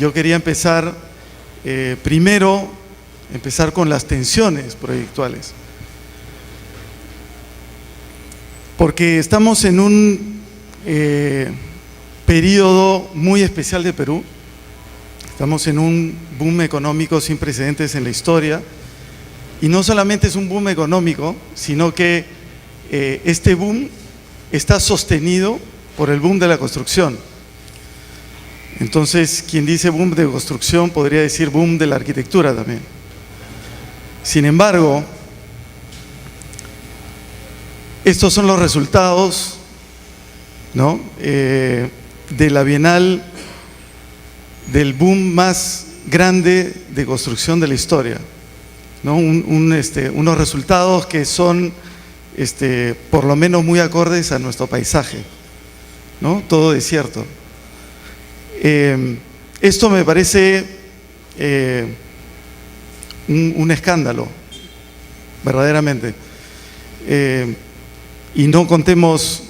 yo quería empezar, primero, con las tensiones proyectuales. Porque estamos en un periodo muy especial de Perú. Estamos en un boom económico sin precedentes en la historia. Y no solamente es un boom económico, sino que este boom está sostenido por el boom de la construcción. Entonces, quien dice boom de construcción podría decir boom de la arquitectura también. Sin embargo, estos son los resultados, ¿no?, de la Bienal, del boom más grande de construcción de la historia, ¿no? Unos resultados que son por lo menos muy acordes a nuestro paisaje, ¿no? Todo desierto. Esto me parece un escándalo, verdaderamente. Y no contemos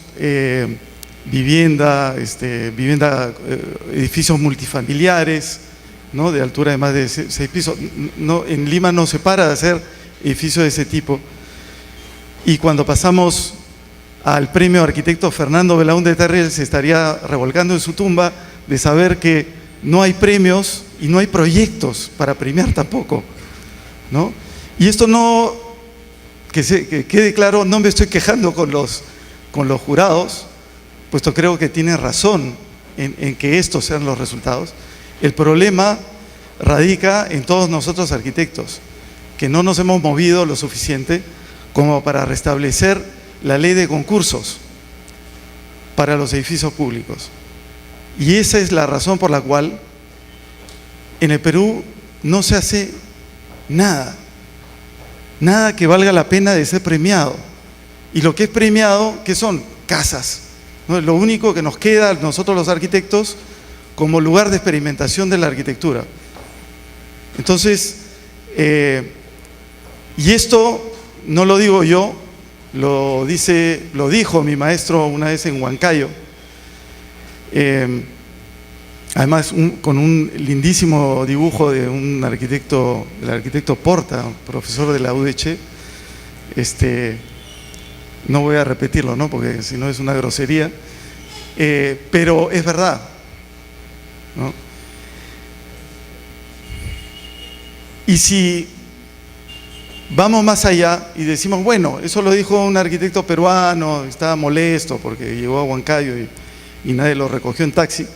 edificios multifamiliares, ¿no?, de altura de más de 6 pisos. No, en Lima no se para de hacer edificios de ese tipo. Y cuando pasamos al premio arquitecto Fernando Belaúnde Terry, se estaría revolcando en su tumba de saber que no hay premios y no hay proyectos para premiar tampoco, ¿no? Y esto no, que quede claro, no me estoy quejando con los jurados, puesto creo que tienen razón en que estos sean los resultados. El problema radica en todos nosotros arquitectos, que no nos hemos movido lo suficiente como para restablecer la ley de concursos para los edificios públicos. Y esa es la razón por la cual en el Perú no se hace nada que valga la pena de ser premiado. Y lo que es premiado, ¿qué son? Casas, ¿no? Es lo único que nos queda a nosotros los arquitectos como lugar de experimentación de la arquitectura. Entonces, y esto no lo digo yo, lo dijo mi maestro una vez en Huancayo, además con un lindísimo dibujo de un arquitecto, el arquitecto Porta, profesor de la UDH. No voy a repetirlo, ¿no?, porque si no es una grosería, pero es verdad, ¿no? Y si vamos más allá y decimos, bueno, eso lo dijo un arquitecto peruano, estaba molesto porque llegó a Huancayo y nadie lo recogió en taxi,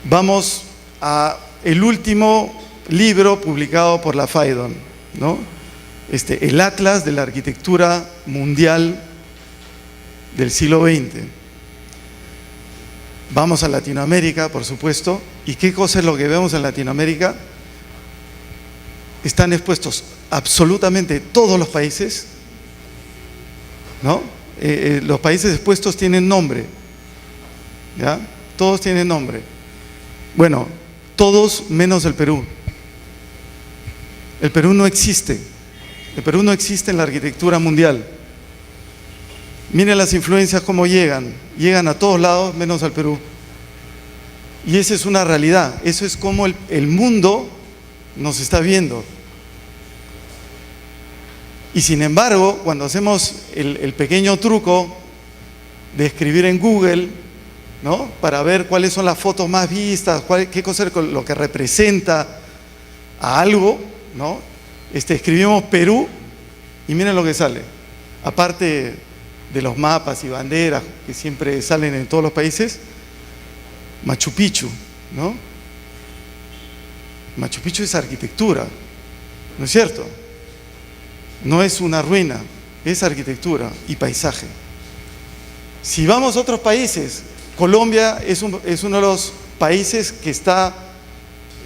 vamos a el último libro publicado por la Phaidon, ¿no? El Atlas de la Arquitectura Mundial del siglo XX. Vamos a Latinoamérica, por supuesto. ¿Y qué cosa es lo que vemos en Latinoamérica? Están expuestos absolutamente todos los países, ¿no? Los países expuestos tienen nombre, ¿ya? Todos tienen nombre. Bueno, todos menos el Perú. El Perú no existe. El Perú no existe en la arquitectura mundial. Miren las influencias cómo llegan a todos lados menos al Perú. Y esa es una realidad, eso es como el mundo nos está viendo. Y sin embargo, cuando hacemos el pequeño truco de escribir en Google, ¿no?, para ver cuáles son las fotos más vistas, qué cosa es lo que representa a algo, ¿no?, escribimos Perú y miren lo que sale. Aparte de los mapas y banderas que siempre salen en todos los países, Machu Picchu, ¿no? Machu Picchu es arquitectura, ¿no es cierto? No es una ruina, es arquitectura y paisaje. Si vamos a otros países, Colombia es uno de los países que está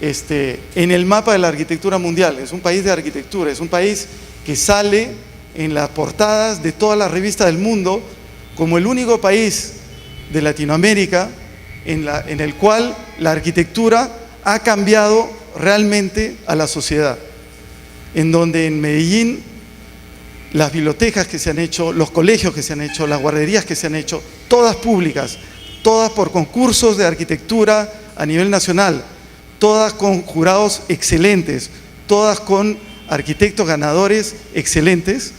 en el mapa de la arquitectura mundial. Es un país de arquitectura, es un país que sale en las portadas de todas las revistas del mundo como el único país de Latinoamérica en el cual la arquitectura ha cambiado realmente a la sociedad, en donde en Medellín las bibliotecas que se han hecho, los colegios que se han hecho, las guarderías que se han hecho, todas públicas, todas por concursos de arquitectura a nivel nacional, todas con jurados excelentes, todas con arquitectos ganadores excelentes,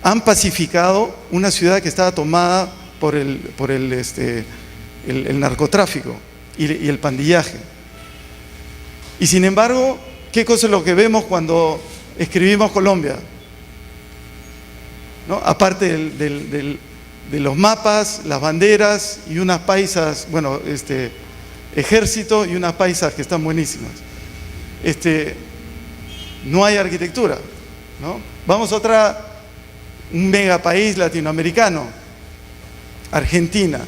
han pacificado una ciudad que estaba tomada por el narcotráfico y el pandillaje. Y sin embargo, ¿qué cosa es lo que vemos cuando escribimos Colombia? ¿No? Aparte de los mapas, las banderas y unas paisas, bueno, ejército y unas paisas que están buenísimas. No hay arquitectura, ¿no? Vamos a un megapaís latinoamericano, Argentina.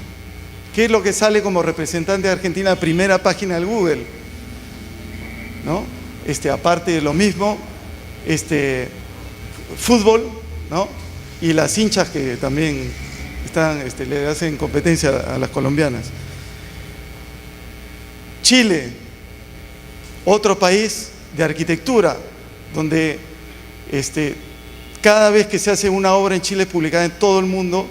¿Qué es lo que sale como representante de Argentina? Primera página del Google, ¿no? Aparte de lo mismo, fútbol, ¿no? Y las hinchas que también le hacen competencia a las colombianas. Chile, otro país de arquitectura, donde cada vez que se hace una obra en Chile es publicada en todo el mundo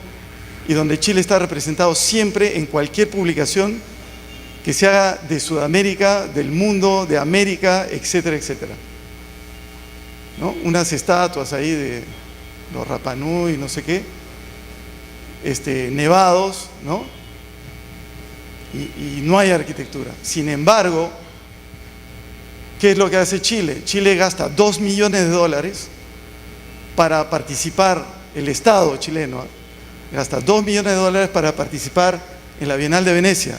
y donde Chile está representado siempre en cualquier publicación que se haga de Sudamérica, del mundo, de América, etcétera, etcétera, ¿no? Unas estatuas ahí de los Rapa Nui, no sé qué, nevados, ¿no? Y no hay arquitectura. Sin embargo, ¿qué es lo que hace Chile? Chile gasta $2 millones para participar, el Estado chileno gasta $2 millones para participar en la Bienal de Venecia.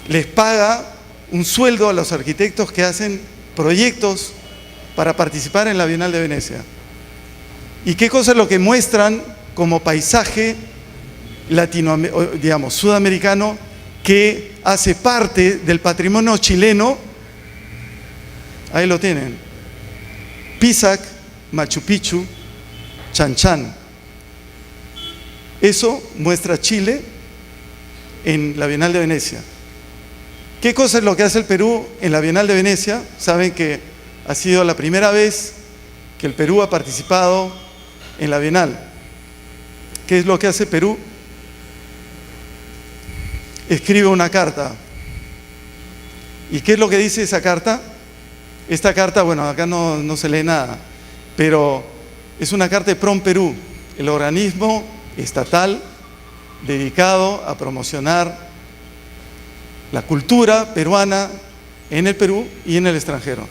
Les paga un sueldo a los arquitectos que hacen proyectos para participar en la Bienal de Venecia. ¿Y qué cosa es lo que muestran como paisaje sudamericano que hace parte del patrimonio chileno? Ahí lo tienen: Pisac, Machu Picchu, Chan Chan. Eso muestra Chile en la Bienal de Venecia. ¿Qué cosa es lo que hace el Perú en la Bienal de Venecia? Saben que ha sido la primera vez que el Perú ha participado en la Bienal. ¿Qué es lo que hace Perú? Escribe una carta. ¿Y qué es lo que dice esa carta? Esta carta, bueno, acá no se lee nada, pero es una carta de PROM Perú, el organismo estatal dedicado a promocionar la cultura peruana en el Perú y en el extranjero.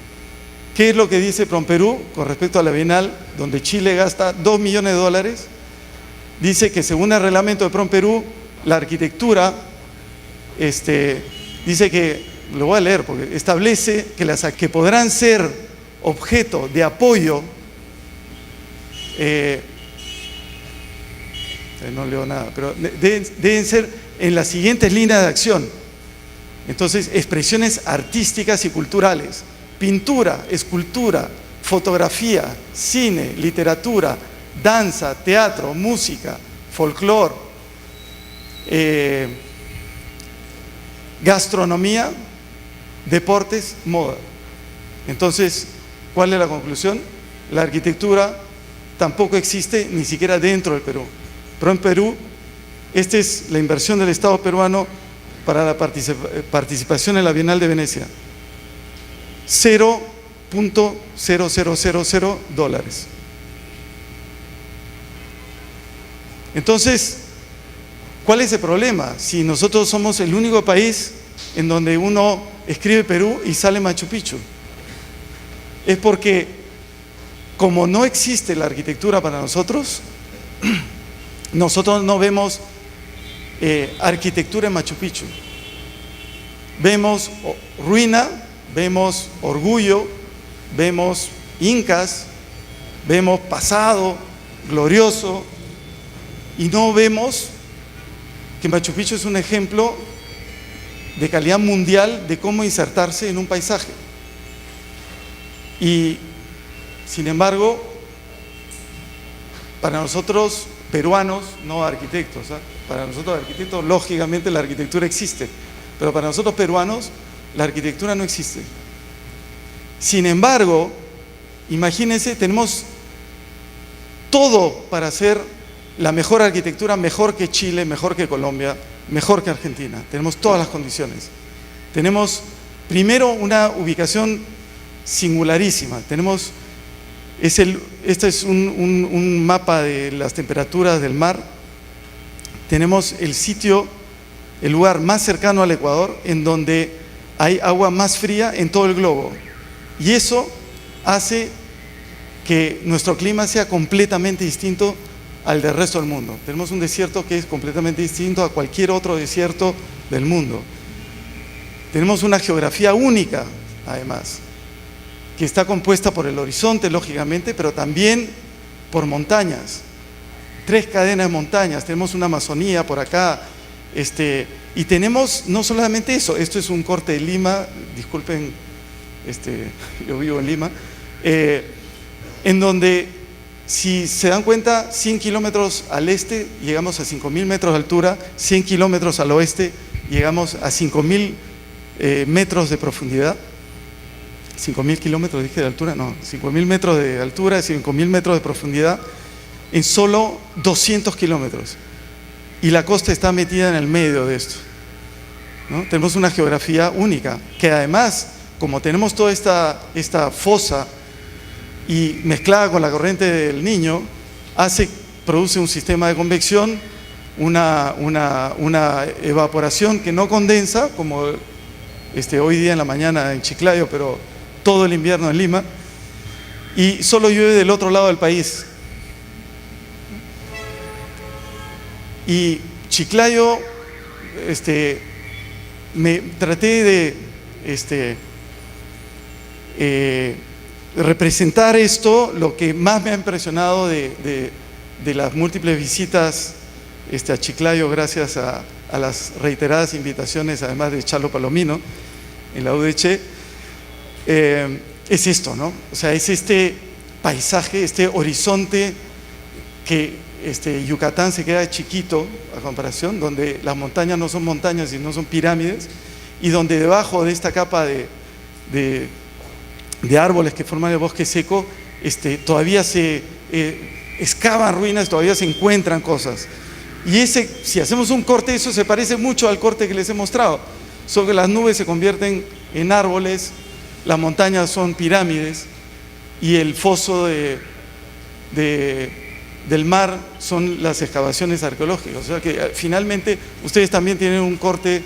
¿Qué es lo que dice PROM Perú con respecto a la Bienal, donde Chile gasta $2 millones? Dice que según el reglamento de PROM Perú, la arquitectura, dice que, lo voy a leer porque establece que podrán ser objeto de apoyo, no leo nada, pero deben ser en las siguientes líneas de acción. Entonces, expresiones artísticas y culturales: pintura, escultura, fotografía, cine, literatura, danza, teatro, música, folclore, gastronomía, deportes, moda. Entonces, ¿cuál es la conclusión? La arquitectura tampoco existe ni siquiera dentro del Perú. Pero en Perú, esta es la inversión del Estado peruano para la participación en la Bienal de Venecia: $0.0000. Entonces, ¿cuál es el problema? Si nosotros somos el único país en donde uno escribe Perú y sale Machu Picchu, es porque como no existe la arquitectura para nosotros, nosotros no vemos arquitectura en Machu Picchu. Vemos ruina, vemos orgullo, vemos incas, vemos pasado glorioso, y no vemos que Machu Picchu es un ejemplo de calidad mundial de cómo insertarse en un paisaje. Y sin embargo, para nosotros peruanos, no arquitectos, para nosotros arquitectos, lógicamente la arquitectura existe, pero para nosotros peruanos la arquitectura no existe. Sin embargo, imagínense, tenemos todo para hacer la mejor arquitectura, mejor que Chile, mejor que Colombia, mejor que Argentina, tenemos todas las condiciones. Tenemos, primero, una ubicación singularísima. Este es un mapa de las temperaturas del mar. Tenemos el lugar más cercano al Ecuador, en donde hay agua más fría en todo el globo. Y eso hace que nuestro clima sea completamente distinto al del resto del mundo. Tenemos un desierto que es completamente distinto a cualquier otro desierto del mundo. Tenemos una geografía única, además, que está compuesta por el horizonte, lógicamente, pero también por montañas. 3 cadenas de montañas. Tenemos una Amazonía por acá. Y tenemos no solamente eso, esto es un corte de Lima, disculpen, yo vivo en Lima, en donde, si se dan cuenta, 100 kilómetros al este llegamos a 5.000 metros de altura, 100 kilómetros al oeste llegamos a 5.000 metros de profundidad. 5.000 kilómetros dije de altura, no, 5.000 metros de altura, 5.000 metros de profundidad en solo 200 kilómetros. Y la costa está metida en el medio de esto, ¿no? Tenemos una geografía única, que además, como tenemos toda esta fosa y mezclada con la corriente del Niño, produce un sistema de convección, una evaporación que no condensa, como hoy día en la mañana en Chiclayo, pero todo el invierno en Lima, y solo llueve del otro lado del país. Y Chiclayo, me traté de representar esto. Lo que más me ha impresionado de las múltiples visitas a Chiclayo, gracias a las reiteradas invitaciones, además de Chalo Palomino en la UDH, es esto, ¿no? O sea, es este paisaje, este horizonte que Yucatán se queda chiquito a comparación, donde las montañas no son montañas sino son pirámides, y donde debajo de esta capa de árboles que forman el bosque seco, todavía se excavan ruinas, todavía se encuentran cosas. Y si hacemos un corte, eso se parece mucho al corte que les he mostrado, solo que las nubes se convierten en árboles, las montañas son pirámides y el foso del mar son las excavaciones arqueológicas. O sea que finalmente ustedes también tienen un corte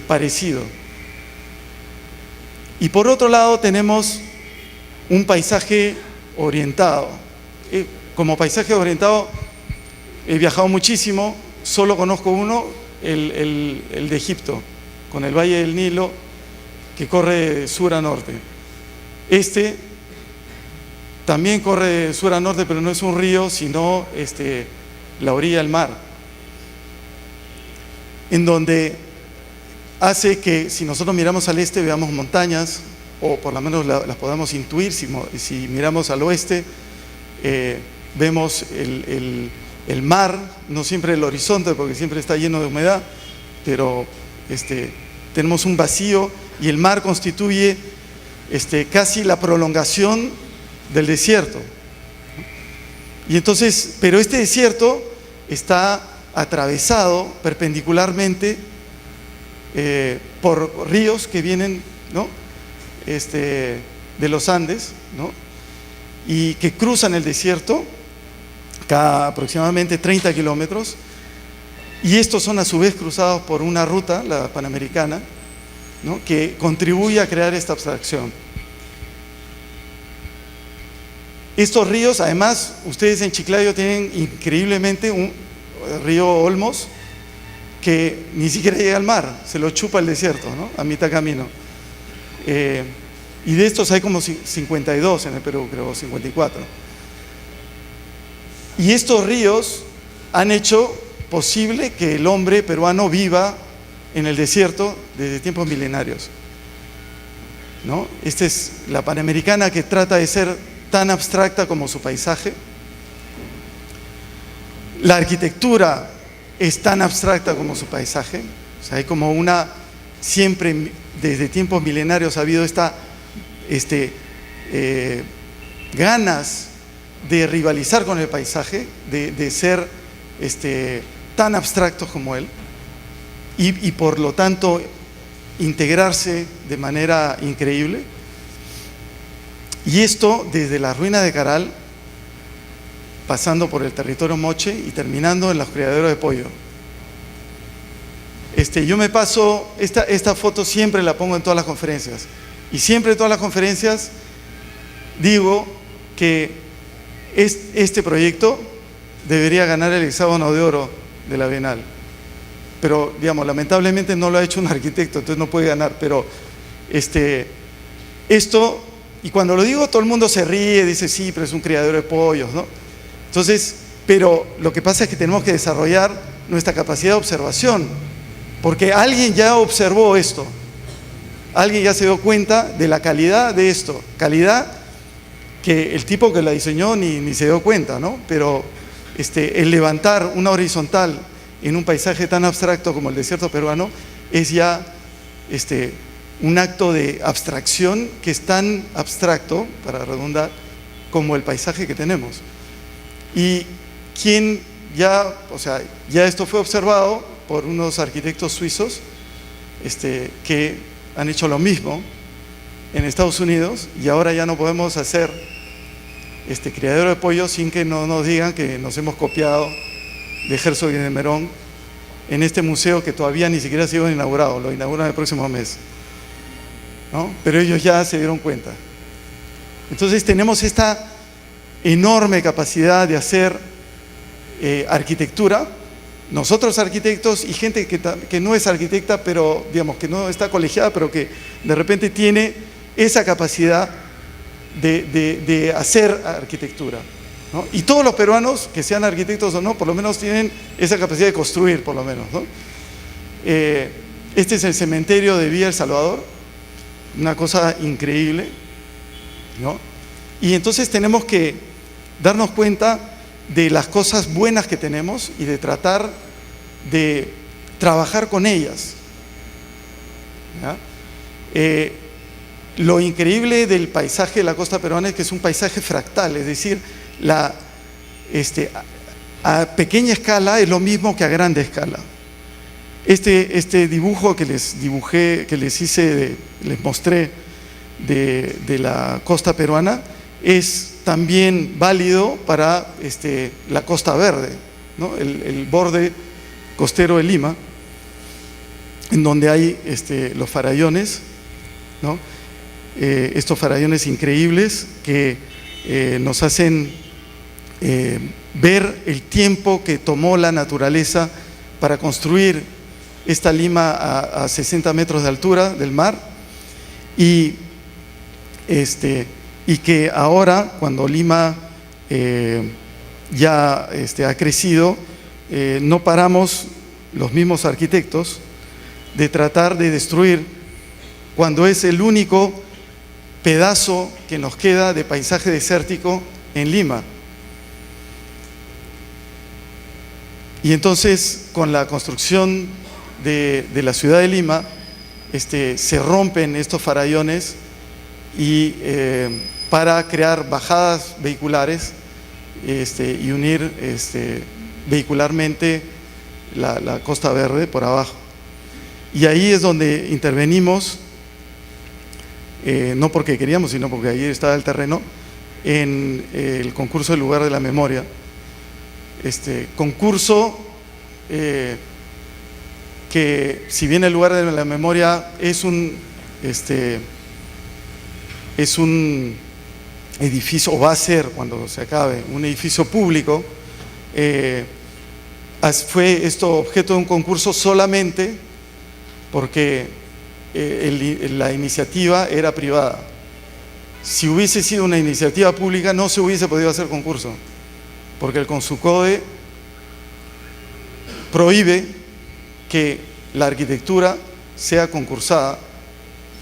parecido. Y por otro lado tenemos un paisaje orientado. Como paisaje orientado he viajado muchísimo, solo conozco uno, el de Egipto, con el Valle del Nilo, que corre de sur a norte. También corre de sur a norte, pero no es un río, sino la orilla del mar, en donde hace que, si nosotros miramos al este, veamos montañas, o por lo menos las podamos intuir. Si miramos al oeste, vemos el mar, no siempre el horizonte, porque siempre está lleno de humedad, pero tenemos un vacío, y el mar constituye casi la prolongación del desierto. Y entonces, pero este desierto está atravesado perpendicularmente por ríos que vienen, ¿no? De los Andes, ¿no? Y que cruzan el desierto cada aproximadamente 30 kilómetros, y estos son a su vez cruzados por una ruta, la Panamericana, ¿no? Que contribuye a crear esta abstracción. Estos ríos, además, ustedes en Chiclayo tienen increíblemente un río Olmos que ni siquiera llega al mar, se lo chupa el desierto, ¿no? A mitad camino. Y de estos hay como 52 en el Perú, creo, 54. Y estos ríos han hecho posible que el hombre peruano viva en el desierto desde tiempos milenarios, ¿no? Esta es la Panamericana, que trata de ser tan abstracta como su paisaje. La arquitectura es tan abstracta como su paisaje. O sea, hay como siempre desde tiempos milenarios ha habido ganas de rivalizar con el paisaje, de ser tan abstractos como él. y por lo tanto integrarse de manera increíble. Y esto desde la ruina de Caral, pasando por el territorio Moche y terminando en los criaderos de pollo. Yo me paso, esta foto siempre la pongo en todas las conferencias, y siempre en todas las conferencias digo que este proyecto debería ganar el hexágono de oro de la Bienal, pero digamos, lamentablemente no lo ha hecho un arquitecto, entonces no puede ganar, pero esto, y cuando lo digo todo el mundo se ríe, dice sí, pero es un criadero de pollos, ¿no? Entonces, pero lo que pasa es que tenemos que desarrollar nuestra capacidad de observación, porque alguien ya observó esto, alguien ya se dio cuenta de la calidad de esto, calidad que el tipo que la diseñó ni se dio cuenta, ¿no? Pero el levantar una horizontal en un paisaje tan abstracto como el desierto peruano es ya un acto de abstracción que es tan abstracto, para redundar, como el paisaje que tenemos. Y quien ya esto fue observado por unos arquitectos suizos que han hecho lo mismo en Estados Unidos, y ahora ya no podemos hacer criadero de pollo sin que no nos digan que nos hemos copiado de Herzog y de Merón en este museo que todavía ni siquiera ha sido inaugurado, lo inauguran el próximo mes, ¿no? Pero ellos ya se dieron cuenta. Entonces tenemos esta enorme capacidad de hacer arquitectura, nosotros arquitectos y gente que no es arquitecta, pero digamos que no está colegiada, pero que de repente tiene esa capacidad de hacer arquitectura, ¿no? Y todos los peruanos, que sean arquitectos o no, por lo menos tienen esa capacidad de construir, por lo menos, ¿no? Este es el cementerio de Villa El Salvador, una cosa increíble, ¿no? Y entonces tenemos que darnos cuenta de las cosas buenas que tenemos y de tratar de trabajar con ellas, ¿ya? Lo increíble del paisaje de la costa peruana es que es un paisaje fractal, es decir, a pequeña escala es lo mismo que a grande escala. Este dibujo que les mostré de la costa peruana es también válido para la Costa Verde, ¿no? El borde costero de Lima, en donde hay los farallones, ¿no? Estos farallones increíbles que nos hacen ver el tiempo que tomó la naturaleza para construir esta Lima a 60 metros de altura del mar, y que ahora, cuando Lima ya ha crecido, no paramos los mismos arquitectos de tratar de destruir, cuando es el único pedazo que nos queda de paisaje desértico en Lima. Y entonces, con la construcción de la ciudad de Lima, se rompen estos farallones y para crear bajadas vehiculares y unir vehicularmente la Costa Verde por abajo. Y ahí es donde intervenimos, no porque queríamos, sino porque ahí estaba el terreno, en el concurso del lugar de la memoria. Concurso que, si bien el lugar de la memoria es un edificio, o va a ser cuando se acabe, un edificio público, fue esto objeto de un concurso solamente porque la iniciativa era privada. Si hubiese sido una iniciativa pública, no se hubiese podido hacer concurso, porque el Consucode prohíbe que la arquitectura sea concursada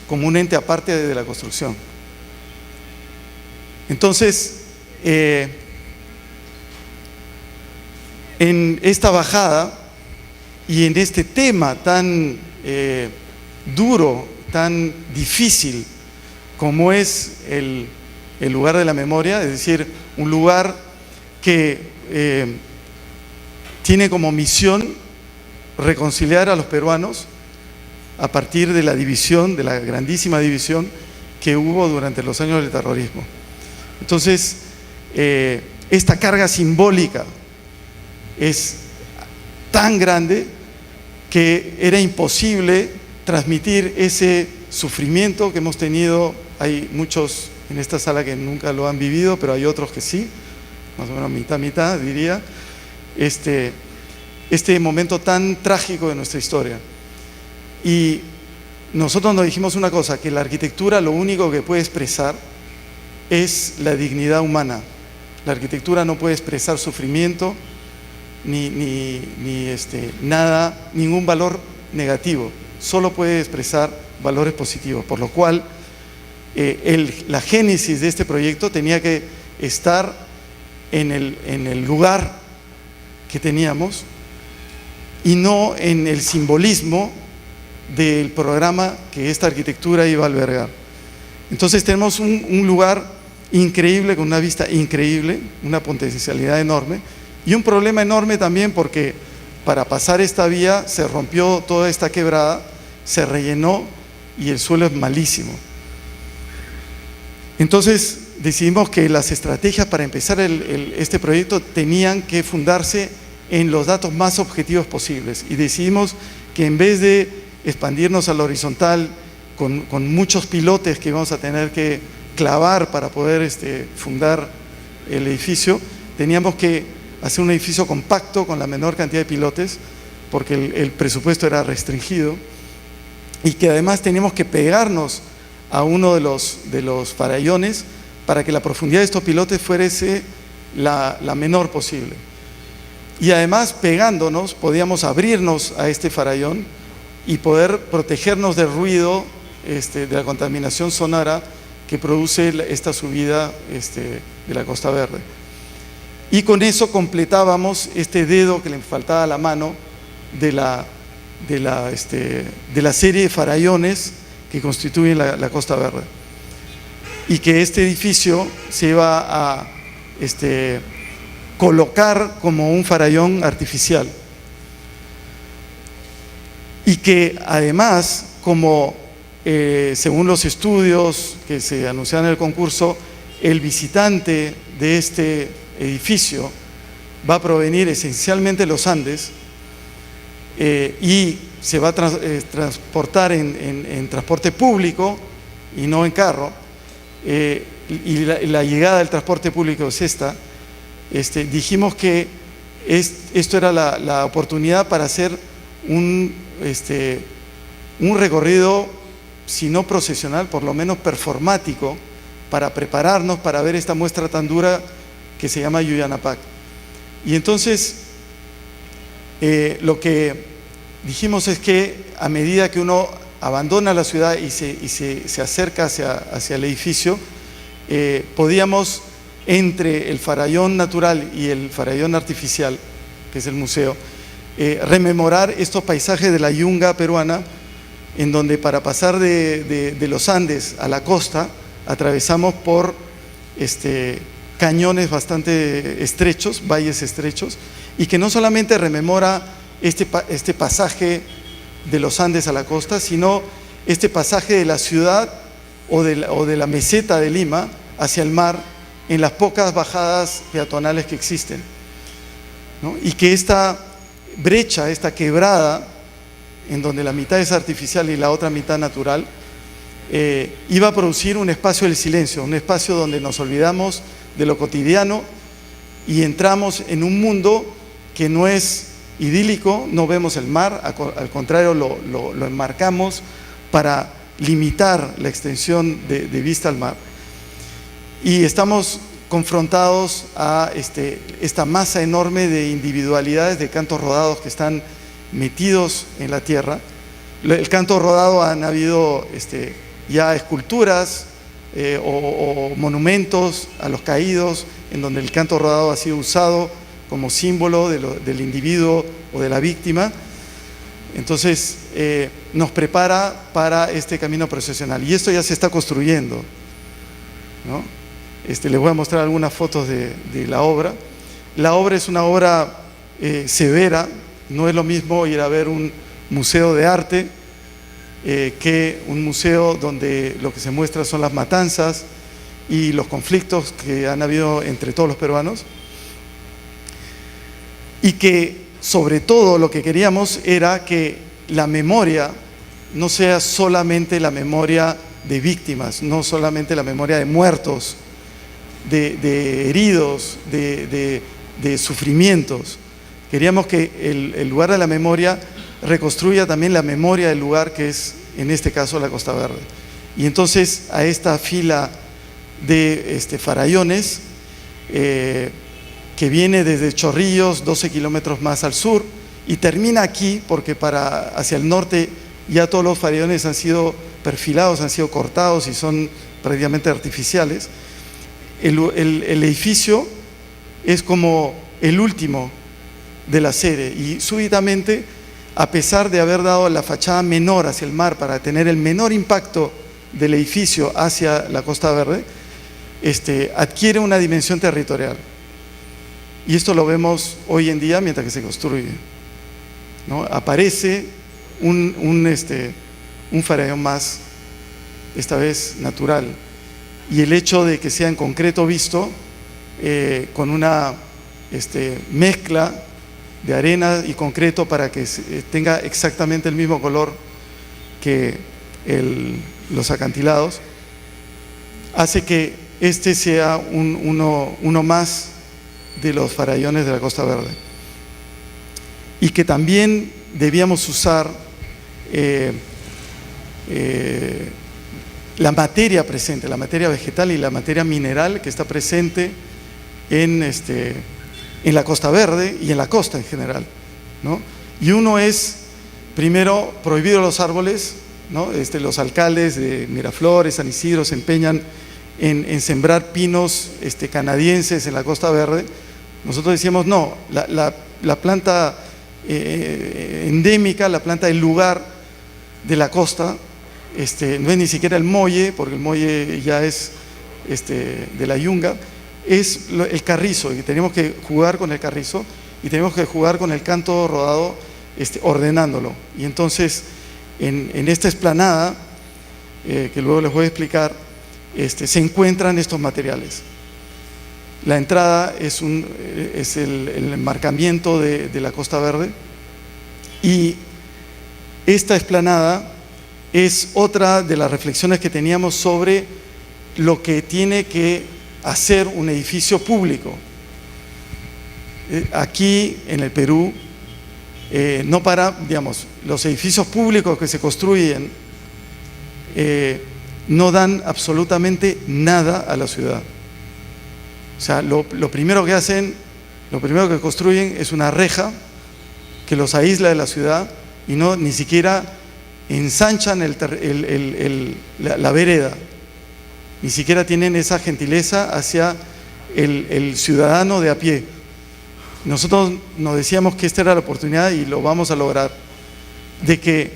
como un ente aparte de la construcción. Entonces, en esta bajada y en este tema tan duro, tan difícil como es el lugar de la memoria, es decir, un lugar que tiene como misión reconciliar a los peruanos a partir de la división, de la grandísima división que hubo durante los años del terrorismo. Entonces, esta carga simbólica es tan grande que era imposible transmitir ese sufrimiento que hemos tenido. Hay muchos en esta sala que nunca lo han vivido, pero hay otros que sí, más o menos mitad, diría, este momento tan trágico de nuestra historia. Y nosotros nos dijimos una cosa, que la arquitectura lo único que puede expresar es la dignidad humana. La arquitectura no puede expresar sufrimiento, ni nada, ningún valor negativo, solo puede expresar valores positivos, por lo cual la génesis de este proyecto tenía que estar en el lugar que teníamos y no en el simbolismo del programa que esta arquitectura iba a albergar. Entonces tenemos un lugar increíble, con una vista increíble, una potencialidad enorme y un problema enorme también porque para pasar esta vía se rompió toda esta quebrada, se rellenó y el suelo es malísimo. Entonces decidimos que las estrategias para empezar este proyecto tenían que fundarse en los datos más objetivos posibles y decidimos que en vez de expandirnos a la horizontal con muchos pilotes que íbamos a tener que clavar para poder fundar el edificio, teníamos que hacer un edificio compacto con la menor cantidad de pilotes porque el presupuesto era restringido y que además teníamos que pegarnos a uno de los farallones para que la profundidad de estos pilotes fuese la menor posible. Y además, pegándonos, podíamos abrirnos a este farallón y poder protegernos del ruido, de la contaminación sonora que produce esta subida de la Costa Verde. Y con eso completábamos este dedo que le faltaba a la mano de la serie de farallones que constituyen la Costa Verde. Y que este edificio se iba a colocar como un farallón artificial. Y que además, como según los estudios que se anunciaron en el concurso, el visitante de este edificio va a provenir esencialmente de los Andes y se va a transportar en transporte público y no en carro, y la llegada del transporte público es esta. Dijimos que esto era la oportunidad para hacer un recorrido, si no procesional, por lo menos performático, para prepararnos para ver esta muestra tan dura que se llama Yuyanapac. Y entonces lo que dijimos es que a medida que uno abandona la ciudad y se acerca hacia el edificio, podíamos, entre el farallón natural y el farallón artificial, que es el museo, rememorar estos paisajes de la yunga peruana, en donde para pasar de los Andes a la costa atravesamos por cañones bastante estrechos, valles estrechos, y que no solamente rememora este pasaje de los Andes a la costa, sino este pasaje de la ciudad o de la meseta de Lima hacia el mar en las pocas bajadas peatonales que existen, ¿no? Y que esta brecha, esta quebrada, en donde la mitad es artificial y la otra mitad natural, iba a producir un espacio del silencio, un espacio donde nos olvidamos de lo cotidiano y entramos en un mundo que no es idílico, no vemos el mar, al contrario lo enmarcamos para limitar la extensión de vista al mar. Y estamos confrontados a esta masa enorme de individualidades, de cantos rodados que están metidos en la tierra. El canto rodado han habido ya esculturas o monumentos a los caídos, en donde el canto rodado ha sido usado como símbolo del individuo o de la víctima. Entonces nos prepara para este camino procesional, y esto ya se está construyendo, ¿no? Les voy a mostrar algunas fotos de la obra. La obra es una obra severa, No es lo mismo ir a ver un museo de arte que un museo donde lo que se muestra son las matanzas y los conflictos que han habido entre todos los peruanos, y que sobre todo lo que queríamos era que la memoria no sea solamente la memoria de víctimas, no solamente la memoria de muertos, de heridos, de sufrimientos. Queríamos que el lugar de la memoria reconstruya también la memoria del lugar, que es en este caso la Costa Verde. Y entonces a esta fila de farallones que viene desde Chorrillos, 12 kilómetros más al sur, y termina aquí porque hacia el norte ya todos los farallones han sido perfilados, han sido cortados y son prácticamente artificiales. El edificio es como el último de la serie, y súbitamente, a pesar de haber dado la fachada menor hacia el mar para tener el menor impacto del edificio hacia la Costa Verde, adquiere una dimensión territorial. Y esto lo vemos hoy en día mientras que se construye, ¿no? Aparece un farallón más, esta vez natural, y el hecho de que sea en concreto visto, con una mezcla de arena y concreto para que tenga exactamente el mismo color que los acantilados, hace que sea uno más de los farallones de la Costa Verde, y que también debíamos usar la materia presente, la materia vegetal y la materia mineral que está presente en la Costa Verde y en la costa en general, ¿no? Y uno es, primero, prohibir los árboles, ¿no? Los alcaldes de Miraflores, San Isidro se empeñan en sembrar pinos canadienses en la Costa Verde. Nosotros decíamos no, la planta endémica, la planta del lugar de la costa, no es ni siquiera el molle, porque el molle ya es de la yunga, es el carrizo, y tenemos que jugar con el carrizo y tenemos que jugar con el canto rodado, ordenándolo. Y entonces en esta explanada, que luego les voy a explicar, se encuentran estos materiales. La entrada es el enmarcamiento de la Costa Verde, y esta explanada es otra de las reflexiones que teníamos sobre lo que tiene que hacer un edificio público. Aquí en el Perú, los edificios públicos que se construyen no dan absolutamente nada a la ciudad. O sea, lo primero que construyen es una reja que los aísla de la ciudad, y ni siquiera ensanchan la vereda, ni siquiera tienen esa gentileza hacia el ciudadano de a pie. Nosotros nos decíamos que esta era la oportunidad, y lo vamos a lograr, de que,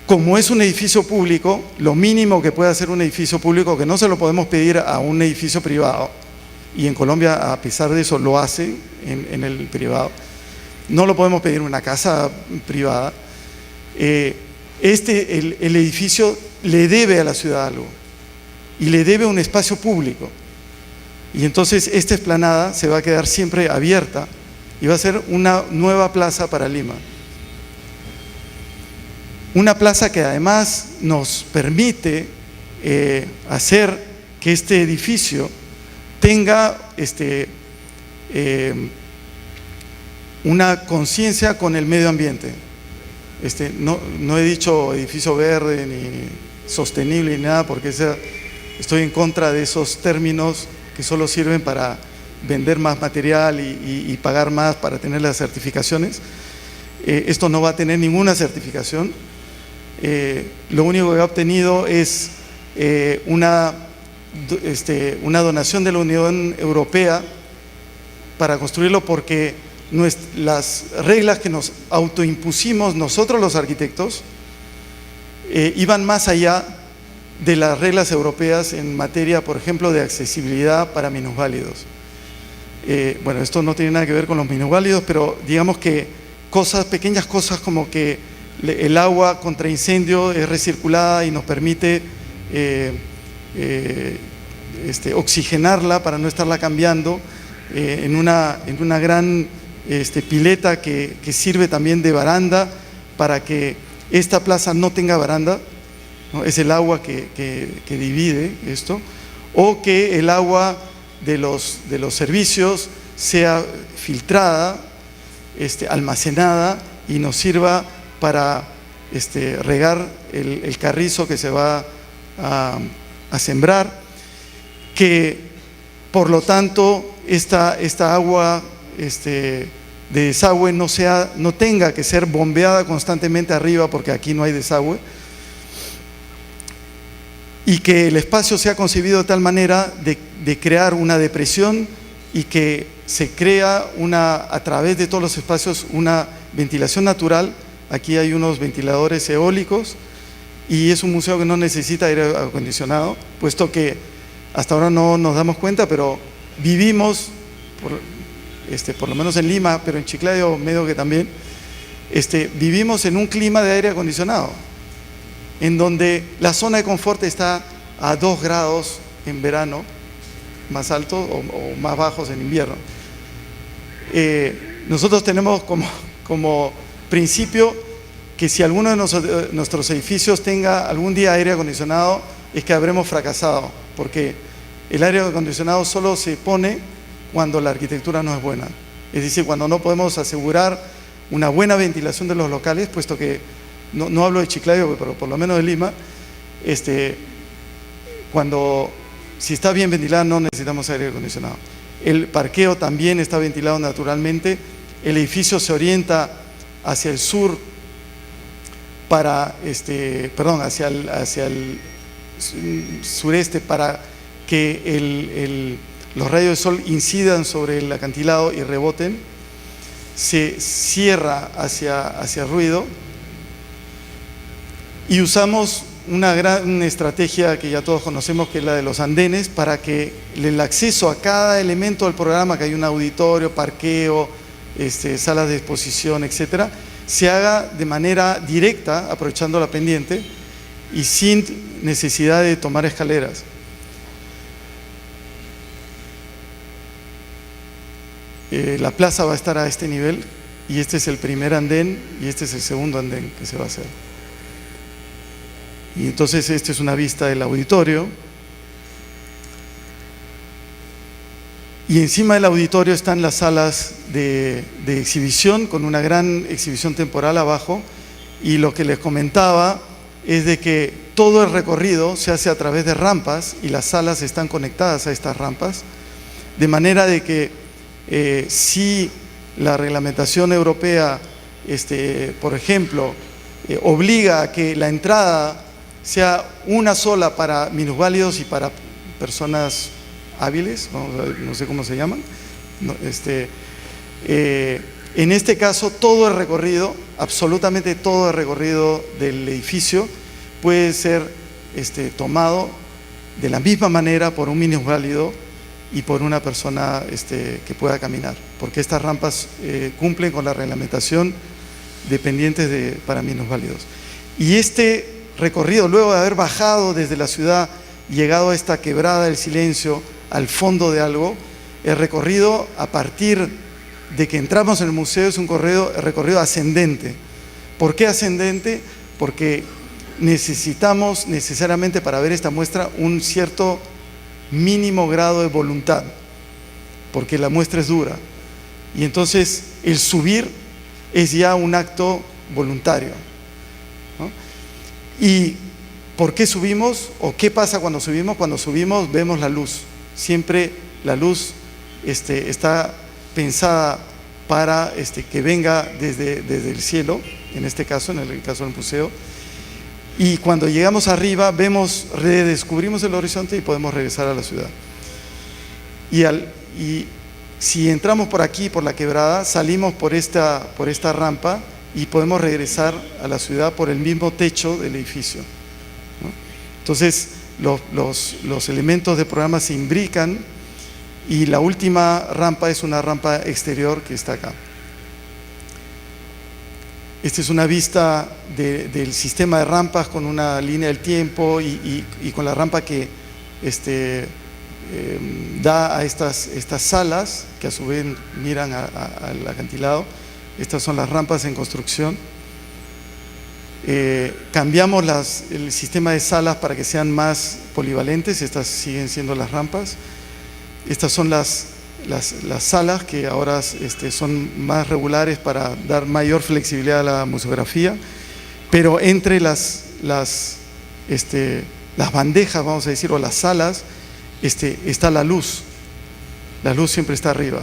como es un edificio público, lo mínimo que puede hacer un edificio público, que no se lo podemos pedir a un edificio privado, y en Colombia a pesar de eso lo hacen en el privado, no lo podemos pedir en una casa privada. El edificio le debe a la ciudad algo, y le debe un espacio público, y entonces esta explanada se va a quedar siempre abierta y va a ser una nueva plaza para Lima, una plaza que además nos permite hacer que este edificio tenga una conciencia con el medio ambiente. No he dicho edificio verde ni sostenible ni nada, porque estoy en contra de esos términos que solo sirven para vender más material y pagar más para tener las certificaciones. Esto no va a tener ninguna certificación. Lo único que ha obtenido es una donación de la Unión Europea para construirlo, porque las reglas que nos autoimpusimos nosotros los arquitectos iban más allá de las reglas europeas en materia, por ejemplo, de accesibilidad para minusválidos. Bueno, esto no tiene nada que ver con los minusválidos, pero digamos que pequeñas cosas como que el agua contra incendio es recirculada y nos permite oxigenarla para no estarla cambiando en una gran pileta que sirve también de baranda para que esta plaza no tenga baranda, ¿no? Es el agua que divide esto, o que el agua de los servicios sea filtrada, almacenada y nos sirva para regar el carrizo que se va a sembrar, que por lo tanto esta agua de desagüe no tenga que ser bombeada constantemente arriba, porque aquí no hay desagüe, y que el espacio sea concebido de tal manera de crear una depresión y que se crea a través de todos los espacios una ventilación natural. Aquí hay unos ventiladores eólicos y es un museo que no necesita aire acondicionado, puesto que hasta ahora no nos damos cuenta, pero vivimos, por lo menos en Lima, pero en Chiclayo medio que también, vivimos en un clima de aire acondicionado, en donde la zona de confort está a 2 grados en verano, más altos o más bajos en invierno. Nosotros tenemos como principio que si alguno de nuestros edificios tenga algún día aire acondicionado, es que habremos fracasado, porque el aire acondicionado solo se pone cuando la arquitectura no es buena, es decir, cuando no podemos asegurar una buena ventilación de los locales, puesto que no hablo de Chiclayo, pero por lo menos de Lima, si está bien ventilado no necesitamos aire acondicionado. El parqueo también está ventilado naturalmente, el edificio se orienta hacia el sur hacia el sureste para que los rayos de sol incidan sobre el acantilado y reboten. Se cierra hacia ruido y usamos una gran estrategia que ya todos conocemos, que es la de los andenes, para que el acceso a cada elemento del programa, que hay un auditorio, parqueo, salas de exposición, etcétera, se haga de manera directa, aprovechando la pendiente y sin necesidad de tomar escaleras. La plaza va a estar a este nivel y este es el primer andén y este es el segundo andén que se va a hacer. Y entonces esta es una vista del auditorio y encima del auditorio están las salas de exhibición, con una gran exhibición temporal abajo. Y lo que les comentaba es de que todo el recorrido se hace a través de rampas y las salas están conectadas a estas rampas, de manera de que si la reglamentación europea, por ejemplo, obliga a que la entrada sea una sola para minusválidos y para personas hábiles, no sé cómo se llaman, en este caso todo el recorrido, absolutamente todo el recorrido del edificio puede ser tomado de la misma manera por un minusválido y por una persona que pueda caminar, porque estas rampas cumplen con la reglamentación de pendientes para minusválidos. Y este recorrido, luego de haber bajado desde la ciudad, llegado a esta quebrada del silencio, al fondo de algo, el recorrido a partir de que entramos en el museo es un recorrido ascendente. ¿Por qué ascendente? Porque necesitamos necesariamente para ver esta muestra un cierto mínimo grado de voluntad, porque la muestra es dura, y entonces el subir es ya un acto voluntario, ¿no? ¿Y por qué subimos? ¿O qué pasa cuando subimos? Cuando subimos vemos la luz. Siempre la luz está pensada para que venga desde el cielo, en este caso, en el caso del museo. Y cuando llegamos arriba redescubrimos el horizonte y podemos regresar a la ciudad. Y si entramos por aquí, por la quebrada, salimos por esta rampa y podemos regresar a la ciudad por el mismo techo del edificio, ¿no? Entonces los elementos del programa se imbrican y la última rampa es una rampa exterior que está acá. Esta es una vista del sistema de rampas con una línea del tiempo y con la rampa que da a estas salas que a su vez miran al acantilado. Estas son las rampas en construcción. Cambiamos el sistema de salas para que sean más polivalentes. Estas siguen siendo las rampas. Estas son las salas que ahora son más regulares para dar mayor flexibilidad a la museografía, pero entre las bandejas, vamos a decir, o las salas, está la luz. La luz siempre está arriba,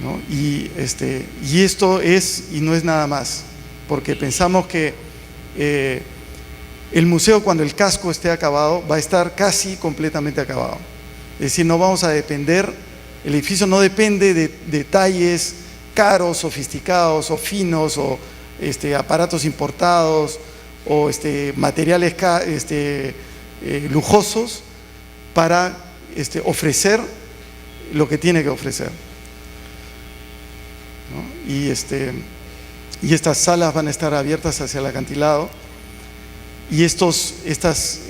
¿no? Y esto es, y no es nada más, porque pensamos que el museo, cuando el casco esté acabado, va a estar casi completamente acabado. Es decir, no vamos a depender, el edificio no depende de detalles caros, sofisticados o finos, o aparatos importados, o materiales lujosos para ofrecer lo que tiene que ofrecer, ¿no? Y estas salas van a estar abiertas hacia el acantilado. Y estas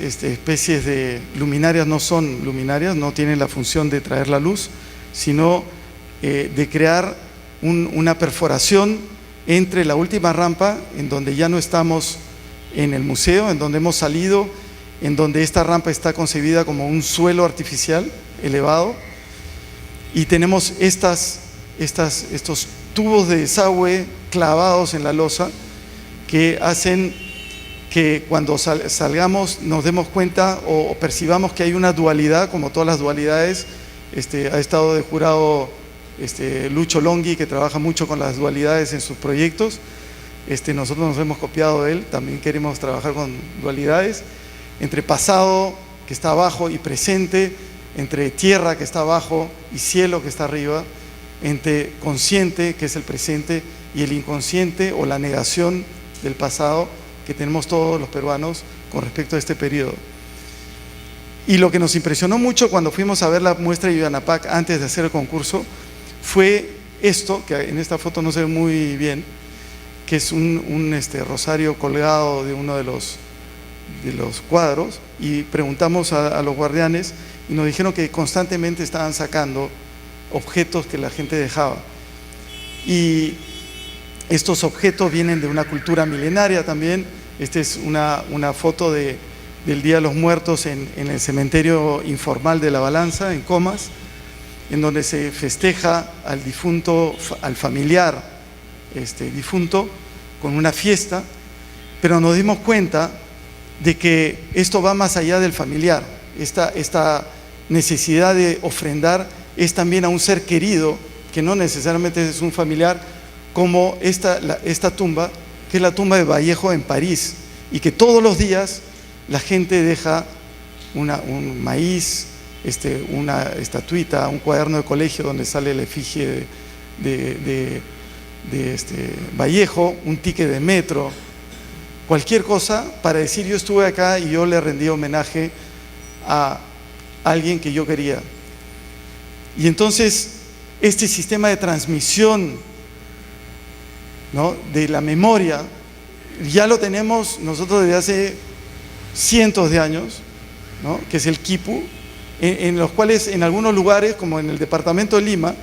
especies de luminarias no son luminarias, no tienen la función de traer la luz, sino de crear una perforación entre la última rampa, en donde ya no estamos en el museo, en donde hemos salido, en donde esta rampa está concebida como un suelo artificial elevado, y tenemos estos tubos de desagüe clavados en la losa que hacen que cuando salgamos nos demos cuenta o percibamos que hay una dualidad, como todas las dualidades. Ha estado de jurado Lucho Longhi, que trabaja mucho con las dualidades en sus proyectos. Nosotros nos hemos copiado de él, también queremos trabajar con dualidades, entre pasado, que está abajo, y presente, entre tierra, que está abajo, y cielo, que está arriba, entre consciente, que es el presente, y el inconsciente o la negación del pasado, que tenemos todos los peruanos con respecto a este periodo. Y lo que nos impresionó mucho cuando fuimos a ver la muestra de Yanapac antes de hacer el concurso fue esto, que en esta foto no se ve muy bien, que es un rosario colgado de uno de los cuadros, y preguntamos a los guardianes y nos dijeron que constantemente estaban sacando objetos que la gente dejaba. Y estos objetos vienen de una cultura milenaria también. Esta es una foto del Día de los Muertos en el cementerio informal de La Balanza, en Comas, en donde se festeja al difunto, al familiar difunto, con una fiesta, pero nos dimos cuenta de que esto va más allá del familiar. Esta necesidad de ofrendar es también a un ser querido, que no necesariamente es un familiar, como esta tumba, que es la tumba de Vallejo en París, y que todos los días la gente deja un maíz, una estatuita, un cuaderno de colegio donde sale la efigie de Vallejo, un ticket de metro, cualquier cosa para decir: yo estuve acá y yo le rendí homenaje a alguien que yo quería. Y entonces este sistema de transmisión, ¿no?, de la memoria, ya lo tenemos nosotros desde hace cientos de años, ¿no?, que es el quipu, en los cuales en algunos lugares, como en el departamento de Lima,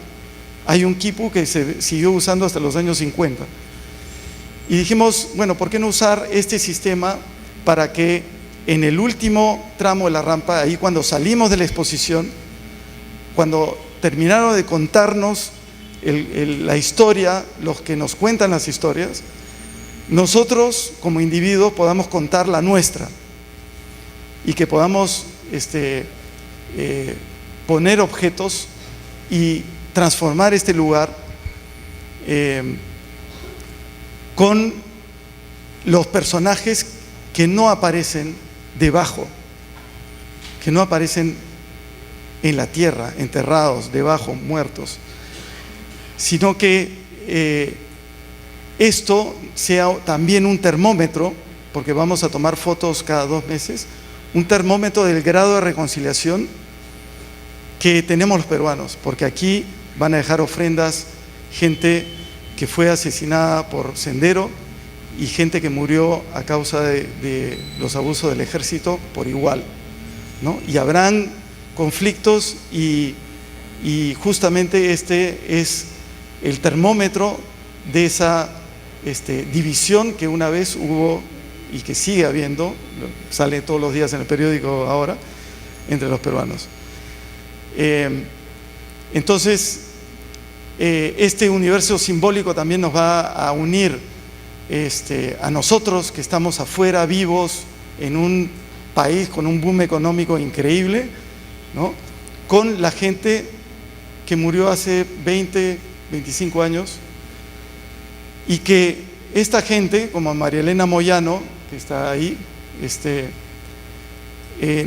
hay un quipu que se siguió usando hasta los años 50. Y dijimos, bueno, ¿por qué no usar este sistema para que en el último tramo de la rampa, ahí cuando salimos de la exposición, cuando terminaron de contarnos la historia, los que nos cuentan las historias, nosotros como individuos podamos contar la nuestra, y que podamos poner objetos y transformar este lugar con los personajes que no aparecen debajo, que no aparecen en la tierra, enterrados, debajo, muertos, sino que esto sea también un termómetro, porque vamos a tomar fotos cada 2 meses, un termómetro del grado de reconciliación que tenemos los peruanos, porque aquí van a dejar ofrendas gente que fue asesinada por Sendero, y gente que murió a causa de los abusos del ejército por igual, ¿no? Y habrán conflictos y justamente este es el termómetro de esa división que una vez hubo y que sigue habiendo, sale todos los días en el periódico ahora, entre los peruanos. Entonces, este universo simbólico también nos va a unir a nosotros que estamos afuera, vivos, en un país con un boom económico increíble, ¿no? Con la gente que murió hace 20, 25 años, y que esta gente, como María Elena Moyano, que está ahí,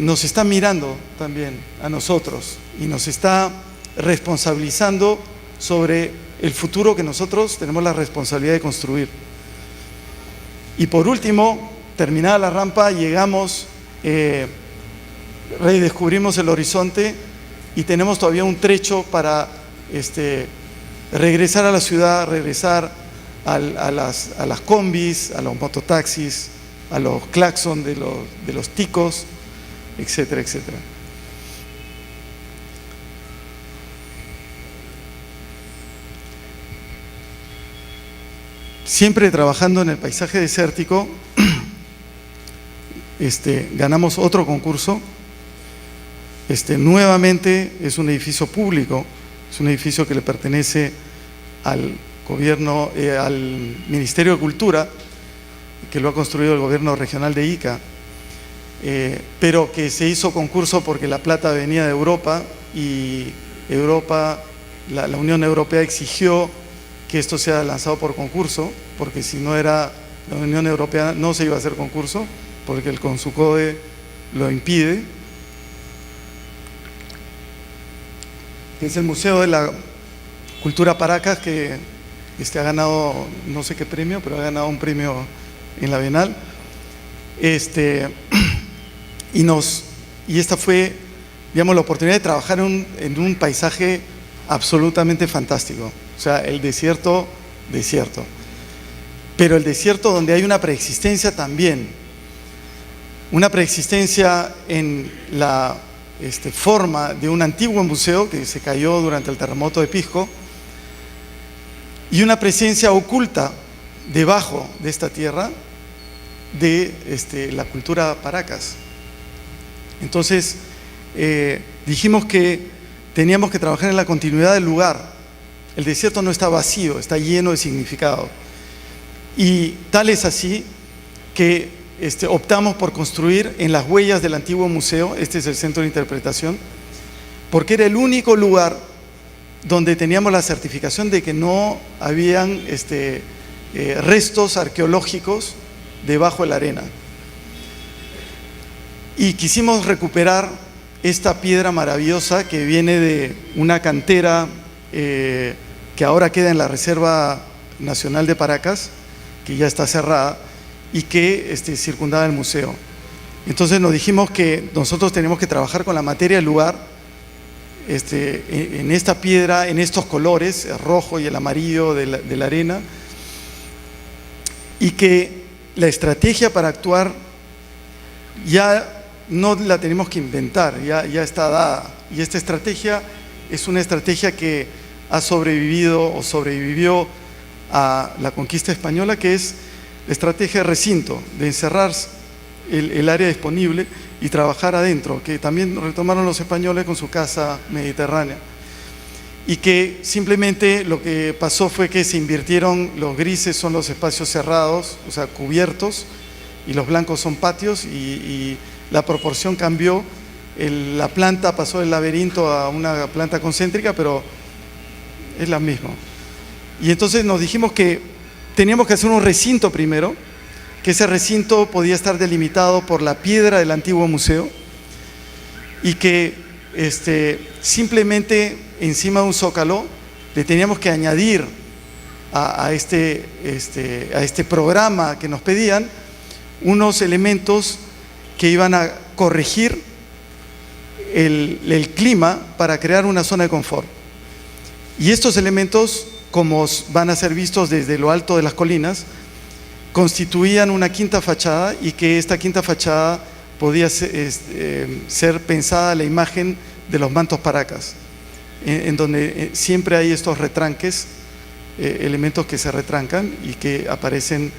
nos está mirando también a nosotros y nos está responsabilizando sobre el futuro que nosotros tenemos la responsabilidad de construir. Y por último, terminada la rampa, llegamos, redescubrimos el horizonte y tenemos todavía un trecho para regresar a la ciudad, regresar a las combis, a los mototaxis, a los claxon de los ticos, etcétera, etcétera. Siempre trabajando en el paisaje desértico, ganamos otro concurso. Nuevamente es un edificio público, es un edificio que le pertenece al gobierno, al Ministerio de Cultura, que lo ha construido el gobierno regional de Ica, pero que se hizo concurso porque la plata venía de Europa y la Unión Europea exigió que esto sea lanzado por concurso, porque si no era la Unión Europea no se iba a hacer concurso, porque el Consucode lo impide, que es el Museo de la Cultura Paracas, que ha ganado no sé qué premio, pero ha ganado un premio en la Bienal. Y esta fue, digamos, la oportunidad de trabajar en un paisaje absolutamente fantástico. O sea, el desierto, pero el desierto donde hay una preexistencia también, una preexistencia en la forma de un antiguo museo que se cayó durante el terremoto de Pisco, y una presencia oculta debajo de esta tierra de la cultura Paracas. Entonces dijimos que teníamos que trabajar en la continuidad del lugar. El desierto no está vacío, está lleno de significado, y tal es así que optamos por construir en las huellas del antiguo museo. Este es el centro de interpretación, porque era el único lugar donde teníamos la certificación de que no habían restos arqueológicos debajo de la arena. Y quisimos recuperar esta piedra maravillosa que viene de una cantera que ahora queda en la Reserva Nacional de Paracas, que ya está cerrada, y que circundaba el museo. Entonces nos dijimos que nosotros teníamos que trabajar con la materia del lugar, en esta piedra, en estos colores, el rojo y el amarillo de la arena, y que la estrategia para actuar ya no la tenemos que inventar, ya está dada. Y esta estrategia es una estrategia que ha sobrevivido o sobrevivió a la conquista española, que es la estrategia de recinto, de encerrar el área disponible y trabajar adentro, que también retomaron los españoles con su casa mediterránea, y que simplemente lo que pasó fue que se invirtieron. Los grises son los espacios cerrados, o sea, cubiertos, y los blancos son patios, y la proporción cambió. La planta pasó del laberinto a una planta concéntrica, pero es la misma. Y entonces nos dijimos que teníamos que hacer un recinto primero, que ese recinto podía estar delimitado por la piedra del antiguo museo, y que simplemente encima de un zócalo le teníamos que añadir a este programa que nos pedían unos elementos que iban a corregir el clima para crear una zona de confort. Y estos elementos como van a ser vistos desde lo alto de las colinas, constituían una quinta fachada, y que esta quinta fachada podía ser pensada la imagen de los mantos paracas, en donde siempre hay estos retranques, elementos que se retrancan y que aparecen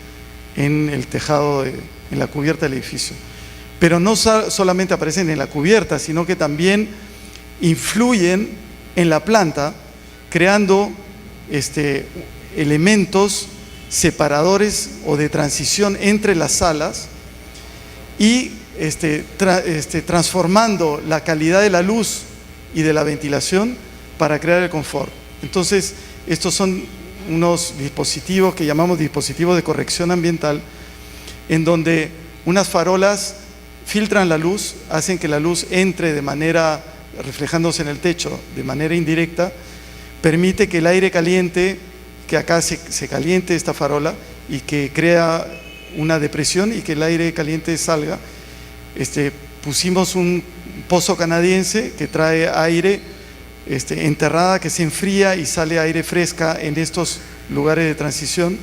en el tejado, en la cubierta del edificio. Pero no solamente aparecen en la cubierta, sino que también influyen en la planta, creando elementos separadores o de transición entre las salas, y transformando la calidad de la luz y de la ventilación para crear el confort. Entonces, estos son unos dispositivos que llamamos dispositivos de corrección ambiental, en donde unas farolas filtran la luz, hacen que la luz entre de manera, reflejándose en el techo de manera indirecta, permite que el aire caliente, que acá se caliente esta farola y que crea una depresión y que el aire caliente salga. Pusimos un pozo canadiense que trae aire enterrada, que se enfría y sale aire fresca en estos lugares de transición,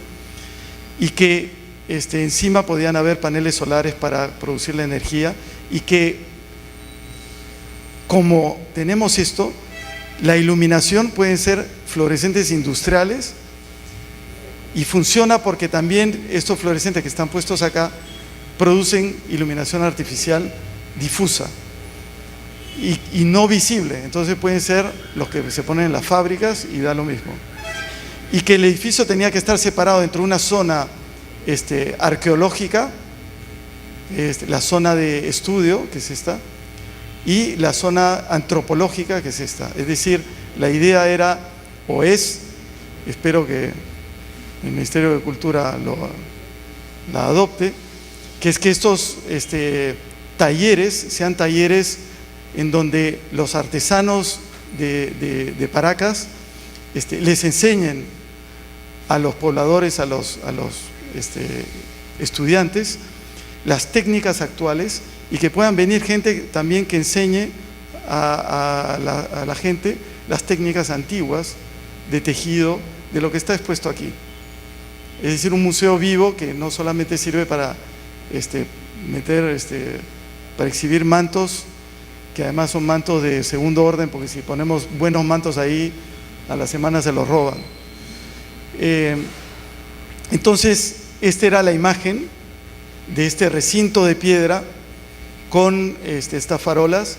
y que encima podían haber paneles solares para producir la energía, y que como tenemos esto, la iluminación pueden ser fluorescentes industriales, y funciona porque también estos fluorescentes que están puestos acá producen iluminación artificial difusa y no visible. Entonces pueden ser los que se ponen en las fábricas y da lo mismo. Y que el edificio tenía que estar separado entre una zona arqueológica, la zona de estudio, que es esta, y la zona antropológica, que es esta. Es decir, la idea era, o es, espero que el Ministerio de Cultura la adopte, que es que estos talleres sean talleres en donde los artesanos de Paracas les enseñen a los pobladores, a los estudiantes, las técnicas actuales, y que puedan venir gente también que enseñe a la gente las técnicas antiguas de tejido de lo que está expuesto aquí. Es decir, un museo vivo que no solamente sirve para para exhibir mantos, que además son mantos de segundo orden, porque si ponemos buenos mantos ahí, a la semana se los roban. Entonces, esta era la imagen de este recinto de piedra con estas farolas,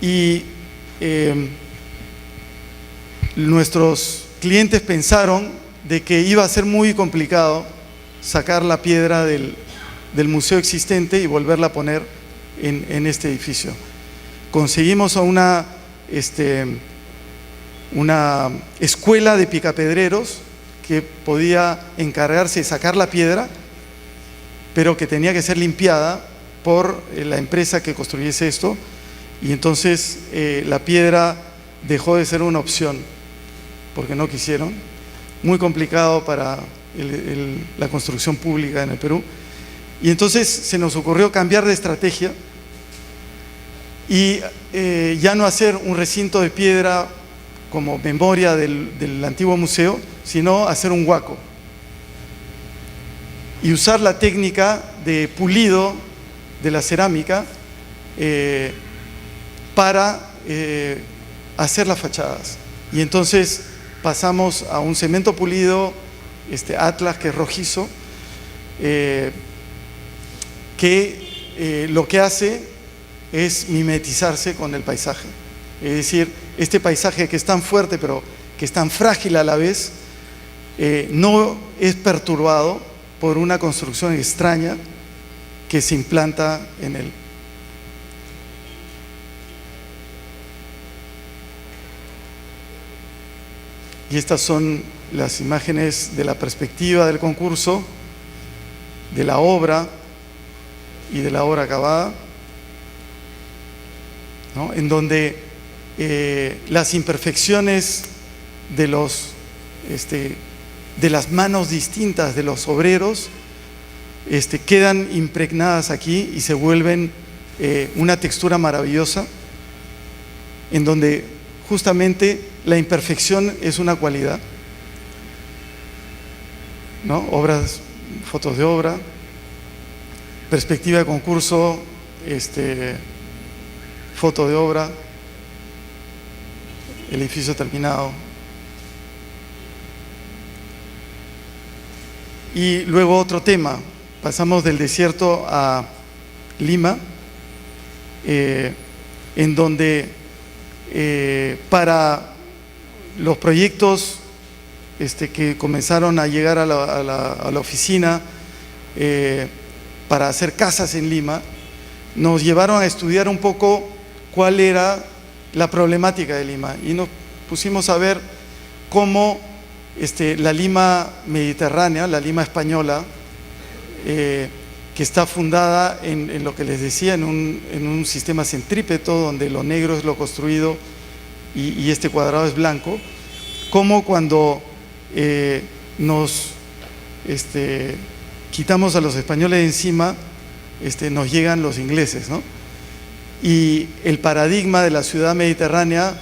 y nuestros clientes pensaron de que iba a ser muy complicado sacar la piedra del museo existente y volverla a poner en este edificio. Conseguimos a una escuela de picapedreros que podía encargarse de sacar la piedra, pero que tenía que ser limpiada por la empresa que construyese esto, y entonces la piedra dejó de ser una opción porque no quisieron. Muy complicado para la construcción pública en el Perú, y entonces se nos ocurrió cambiar de estrategia y ya no hacer un recinto de piedra como memoria del antiguo museo, sino hacer un huaco y usar la técnica de pulido de la cerámica para hacer las fachadas. Y entonces pasamos a un cemento pulido Atlas, que es rojizo, que lo que hace es mimetizarse con el paisaje. Es decir, este paisaje que es tan fuerte pero que es tan frágil a la vez, no es perturbado por una construcción extraña que se implanta en él. Y estas son las imágenes de la perspectiva del concurso, de la obra y de la obra acabada, ¿no? En donde las imperfecciones de las manos distintas de los obreros quedan impregnadas aquí y se vuelven una textura maravillosa, en donde justamente la imperfección es una cualidad, ¿no? Obras, fotos de obra, perspectiva de concurso, foto de obra, el edificio terminado. Y luego otro tema, pasamos del desierto a Lima, en donde para los proyectos que comenzaron a llegar a la oficina para hacer casas en Lima, nos llevaron a estudiar un poco cuál era la problemática de Lima y nos pusimos a ver cómo la Lima mediterránea, la Lima española, que está fundada en lo que les decía, en un sistema centrípeto donde lo negro es lo construido y este cuadrado es blanco, como cuando nos quitamos a los españoles de encima, nos llegan los ingleses, ¿no? Y el paradigma de la ciudad mediterránea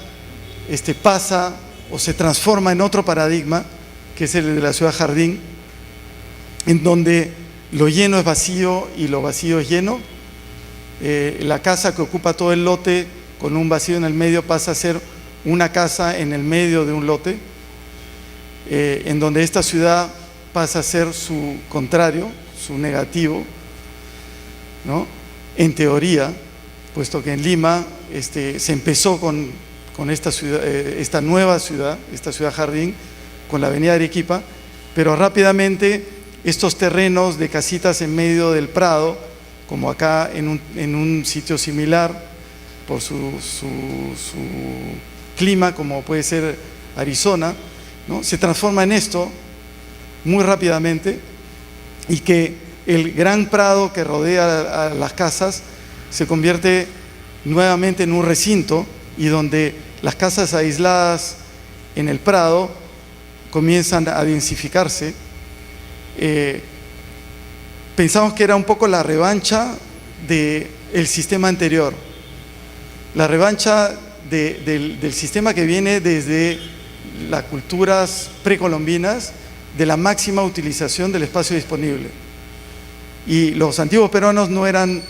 pasa o se transforma en otro paradigma, que es el de la ciudad jardín, en donde lo lleno es vacío y lo vacío es lleno. La casa que ocupa todo el lote con un vacío en el medio pasa a ser una casa en el medio de un lote, en donde esta ciudad pasa a ser su contrario, su negativo, ¿no? En teoría, puesto que en Lima se empezó con esta ciudad, esta nueva ciudad, esta ciudad jardín, con la avenida Arequipa, pero rápidamente estos terrenos de casitas en medio del Prado, como acá en un sitio similar, por su clima, como puede ser Arizona, ¿no? Se transforma en esto muy rápidamente, y que el gran prado que rodea a las casas se convierte nuevamente en un recinto, y donde las casas aisladas en el prado comienzan a densificarse. Pensamos que era un poco la revancha del sistema anterior, la revancha del sistema que viene desde las culturas precolombinas, de la máxima utilización del espacio disponible. Y los antiguos peruanos no eran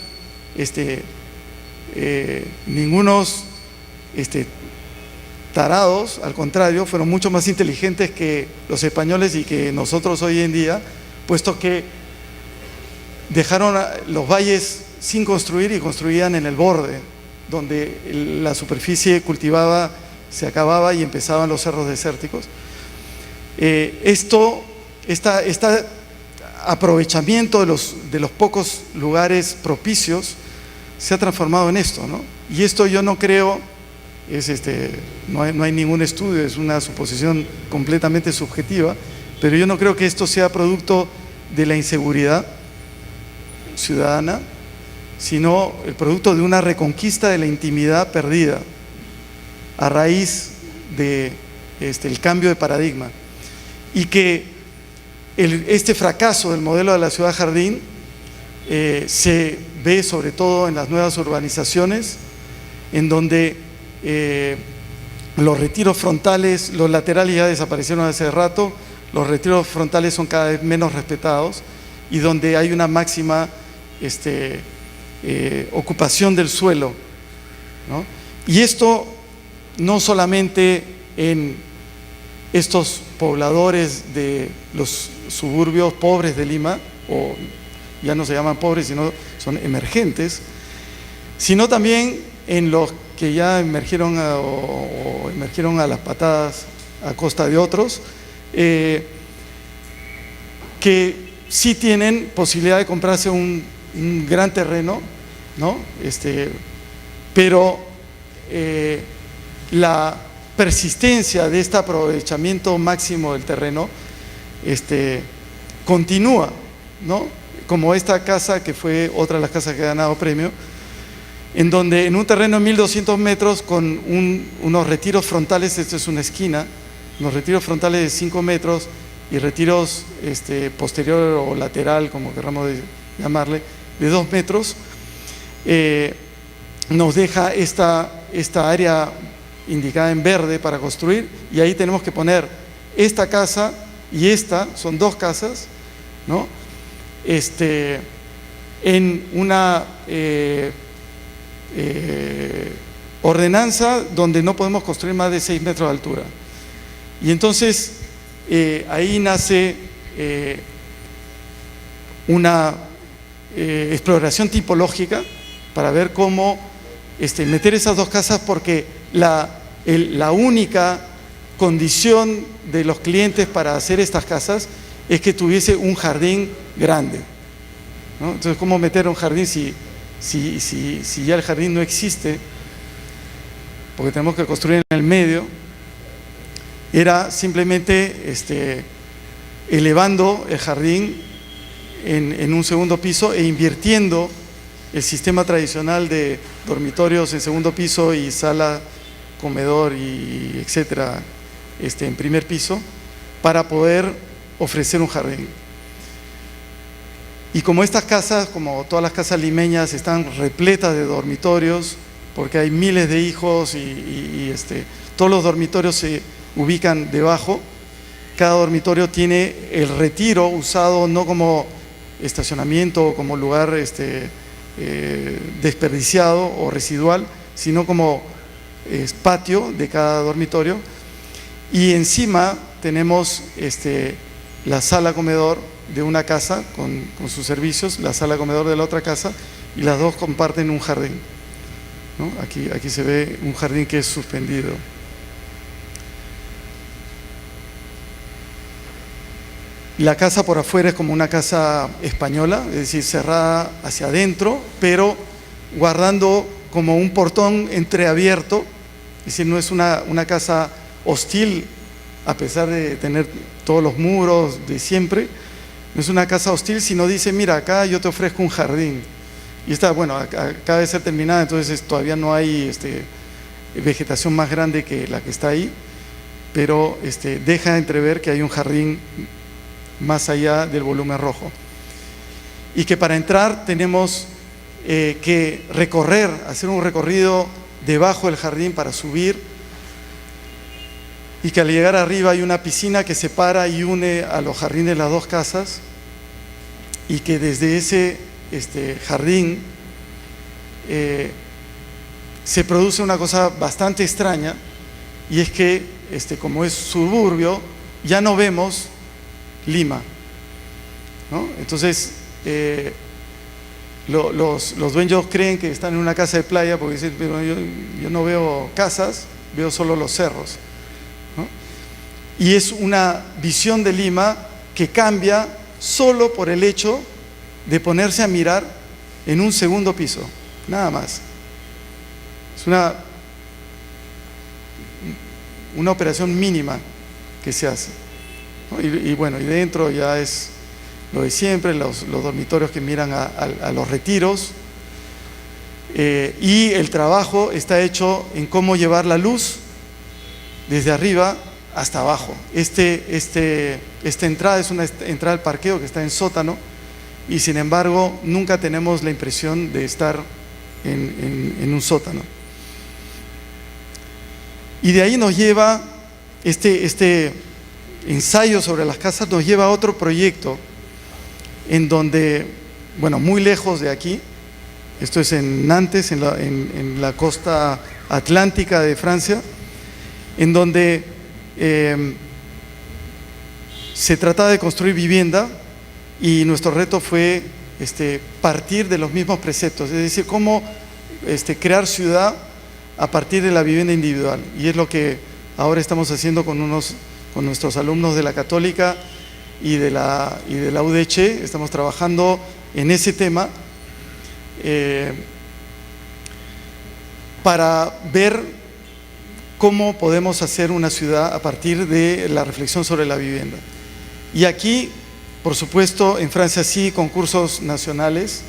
ningunos tarados, al contrario, fueron mucho más inteligentes que los españoles y que nosotros hoy en día, puesto que dejaron los valles sin construir y construían en el borde, donde la superficie cultivada se acababa y empezaban los cerros desérticos. Este aprovechamiento de los pocos lugares propicios se ha transformado en esto, ¿no? Y esto yo no creo, no hay ningún estudio, es una suposición completamente subjetiva, pero yo no creo que esto sea producto de la inseguridad ciudadana, sino el producto de una reconquista de la intimidad perdida a raíz de el cambio de paradigma, y que este fracaso del modelo de la ciudad jardín se ve sobre todo en las nuevas urbanizaciones, en donde los retiros frontales, los laterales ya desaparecieron hace rato, los retiros frontales son cada vez menos respetados, y donde hay una máxima ocupación del suelo, ¿no? Y esto no solamente en estos pobladores de los suburbios pobres de Lima, o ya no se llaman pobres, sino son emergentes, sino también en los que ya emergieron emergieron a las patadas a costa de otros, que sí tienen posibilidad de comprarse un gran terreno, ¿no? Pero la persistencia de este aprovechamiento máximo del terreno continúa, ¿no? Como esta casa, que fue otra de las casas que ha ganado premio, en donde en un terreno de 1200 metros con unos retiros frontales, esto es una esquina, unos retiros frontales de 5 metros y retiros posterior o lateral, como queramos llamarle, de 2 metros, nos deja esta área indicada en verde para construir, y ahí tenemos que poner esta casa y esta, son dos casas, ¿no? En una ordenanza donde no podemos construir más de 6 metros de altura. Y entonces ahí nace una exploración tipológica para ver cómo meter esas dos casas, porque la única condición de los clientes para hacer estas casas es que tuviese un jardín grande, ¿no? Entonces, ¿cómo meter un jardín si ya el jardín no existe? Porque tenemos que construir en el medio. Era simplemente elevando el jardín en un segundo piso e invirtiendo el sistema tradicional de dormitorios en segundo piso y sala, comedor y etcétera en primer piso, para poder ofrecer un jardín. Y como estas casas, como todas las casas limeñas, están repletas de dormitorios, porque hay miles de hijos y todos los dormitorios se ubican debajo. Cada dormitorio tiene el retiro usado no como estacionamiento o como lugar desperdiciado o residual, sino como patio de cada dormitorio. Y encima tenemos la sala comedor de una casa con sus servicios, la sala comedor de la otra casa, y las dos comparten un jardín, ¿no? Aquí se ve un jardín que es suspendido. La casa por afuera es como una casa española, es decir, cerrada hacia adentro, pero guardando como un portón entreabierto, es decir, no es una casa hostil, a pesar de tener todos los muros de siempre. No es una casa hostil, sino dice, mira, acá yo te ofrezco un jardín. Y está, bueno, acaba de ser terminada, entonces todavía no hay vegetación más grande que la que está ahí, pero deja entrever que hay un jardín más allá del volumen rojo. Y que para entrar tenemos que hacer un recorrido debajo del jardín para subir, y que al llegar arriba hay una piscina que separa y une a los jardines las dos casas, y que desde ese jardín se produce una cosa bastante extraña, y es que como es suburbio, ya no vemos Lima, ¿no? Entonces los dueños creen que están en una casa de playa, porque dicen, pero yo no veo casas, veo solo los cerros, ¿no? Y es una visión de Lima que cambia solo por el hecho de ponerse a mirar en un segundo piso, nada más. Es una operación mínima que se hace, ¿no? Y bueno, y dentro ya es lo de siempre, los dormitorios que miran a los retiros, y el trabajo está hecho en cómo llevar la luz desde arriba hasta abajo. Esta entrada es una entrada al parqueo que está en sótano, y sin embargo nunca tenemos la impresión de estar en un sótano. Y de ahí nos lleva este ensayo sobre las casas, nos lleva a otro proyecto en donde, bueno, muy lejos de aquí, esto es en Nantes, en la costa atlántica de Francia, en donde se trataba de construir vivienda, y nuestro reto fue partir de los mismos preceptos, es decir, cómo crear ciudad a partir de la vivienda individual. Y es lo que ahora estamos haciendo con nuestros alumnos de la Católica y de la UDH. Estamos trabajando en ese tema para ver cómo podemos hacer una ciudad a partir de la reflexión sobre la vivienda. Y aquí, por supuesto, en Francia sí, concursos nacionales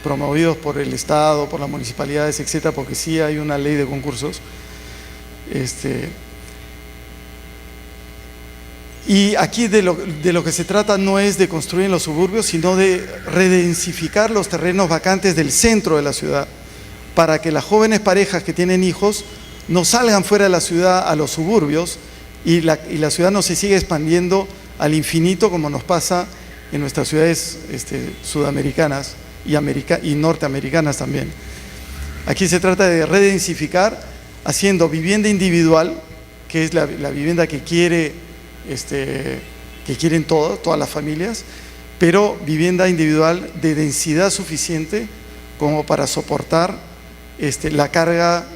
promovidos por el Estado, por las municipalidades, etcétera, porque sí hay una ley de concursos. Y aquí de lo que se trata no es de construir en los suburbios, sino de redensificar los terrenos vacantes del centro de la ciudad, para que las jóvenes parejas que tienen hijos no salgan fuera de la ciudad a los suburbios, y la ciudad no se siga expandiendo al infinito, como nos pasa en nuestras ciudades sudamericanas y norteamericanas también. Aquí se trata de redensificar haciendo vivienda individual, que es la vivienda que quieren todas las familias, pero vivienda individual de densidad suficiente como para soportar la carga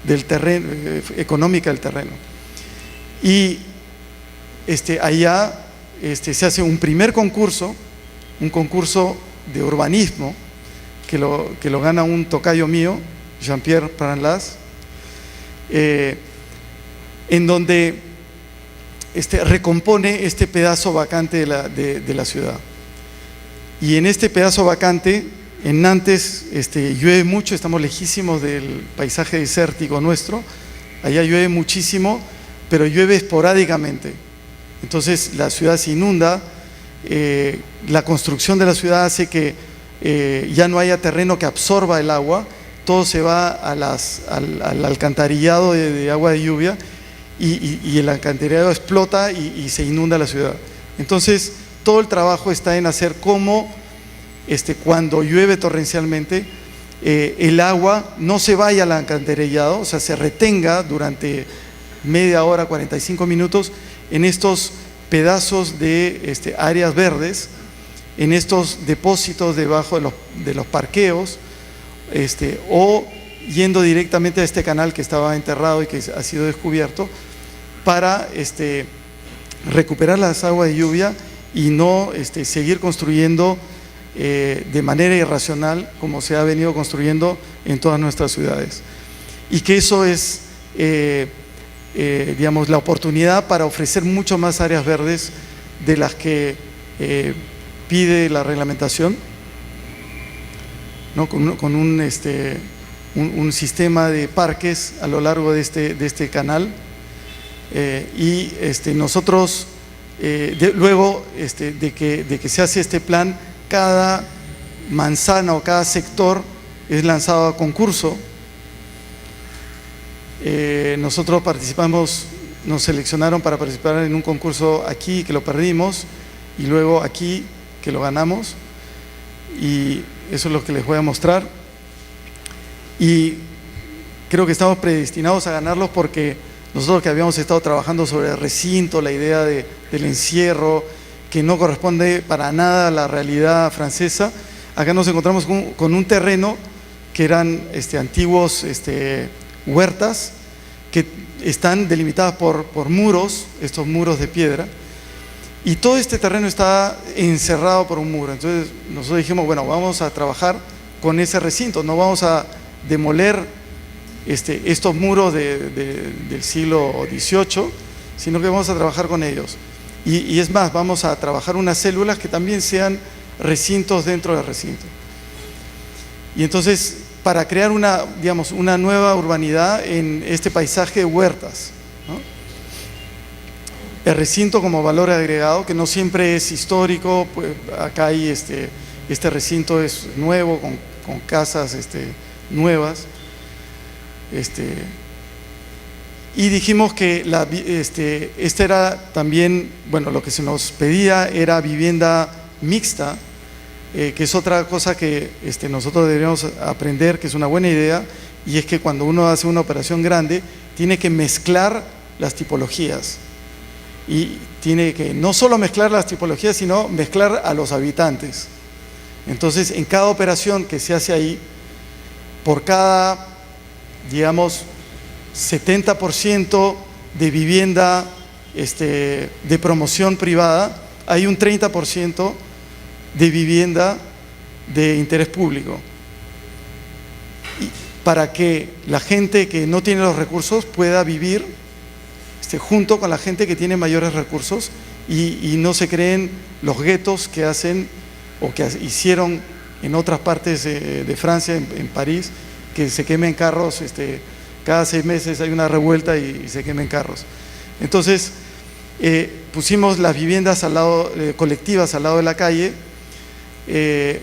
del terreno, económica del terreno. Y allá se hace un primer concurso, un concurso de urbanismo, que lo gana un tocayo mío, Jean-Pierre Pranlas, en donde recompone este pedazo vacante de la ciudad. Y en este pedazo vacante, en Nantes, llueve mucho, estamos lejísimos del paisaje desértico nuestro, allá llueve muchísimo, pero llueve esporádicamente. Entonces la ciudad se inunda, la construcción de la ciudad hace que ya no haya terreno que absorba el agua, todo se va al alcantarillado de agua de lluvia y el alcantarillado explota y se inunda la ciudad. Entonces todo el trabajo está en hacer cómo cuando llueve torrencialmente el agua no se vaya al alcantarillado, o sea, se retenga durante media hora, 45 minutos en estos pedazos de áreas verdes, en estos depósitos debajo de los parqueos, o yendo directamente a este canal que estaba enterrado y que ha sido descubierto, para recuperar las aguas de lluvia y no seguir construyendo de manera irracional como se ha venido construyendo en todas nuestras ciudades. Y que eso es digamos, la oportunidad para ofrecer mucho más áreas verdes de las que pide la reglamentación, ¿no? con un sistema de parques a lo largo de este canal, y nosotros luego de que se hace este plan, cada manzana o cada sector es lanzado a concurso. Nosotros participamos, nos seleccionaron para participar en un concurso aquí que lo perdimos, y luego aquí que lo ganamos, y eso es lo que les voy a mostrar. Y creo que estamos predestinados a ganarlos porque nosotros que habíamos estado trabajando sobre el recinto, la idea del encierro, que no corresponde para nada a la realidad francesa, acá nos encontramos con un terreno que eran antiguos huertas que están delimitadas por muros, estos muros de piedra, y todo este terreno está encerrado por un muro. Entonces nosotros dijimos, bueno, vamos a trabajar con ese recinto, no vamos a demoler estos muros del siglo XVIII, sino que vamos a trabajar con ellos. Y es más, vamos a trabajar unas células que también sean recintos dentro del recinto. Y entonces, para crear una nueva urbanidad en este paisaje de huertas, ¿no? El recinto como valor agregado, que no siempre es histórico, pues acá hay este recinto es nuevo, con casas nuevas, y dijimos que era también, bueno, lo que se nos pedía era vivienda mixta, que es otra cosa que nosotros deberíamos aprender, que es una buena idea, y es que cuando uno hace una operación grande, tiene que mezclar las tipologías, y tiene que no solo mezclar las tipologías, sino mezclar a los habitantes. Entonces, en cada operación que se hace ahí, por cada, digamos, 70% de vivienda de promoción privada, hay un 30% de vivienda de interés público, y para que la gente que no tiene los recursos pueda vivir junto con la gente que tiene mayores recursos, y no se creen los guetos que hacen o que hicieron en otras partes de Francia, en París, que se quemen carros, cada 6 meses hay una revuelta y se quemen carros. Entonces pusimos las viviendas al lado, colectivas al lado de la calle,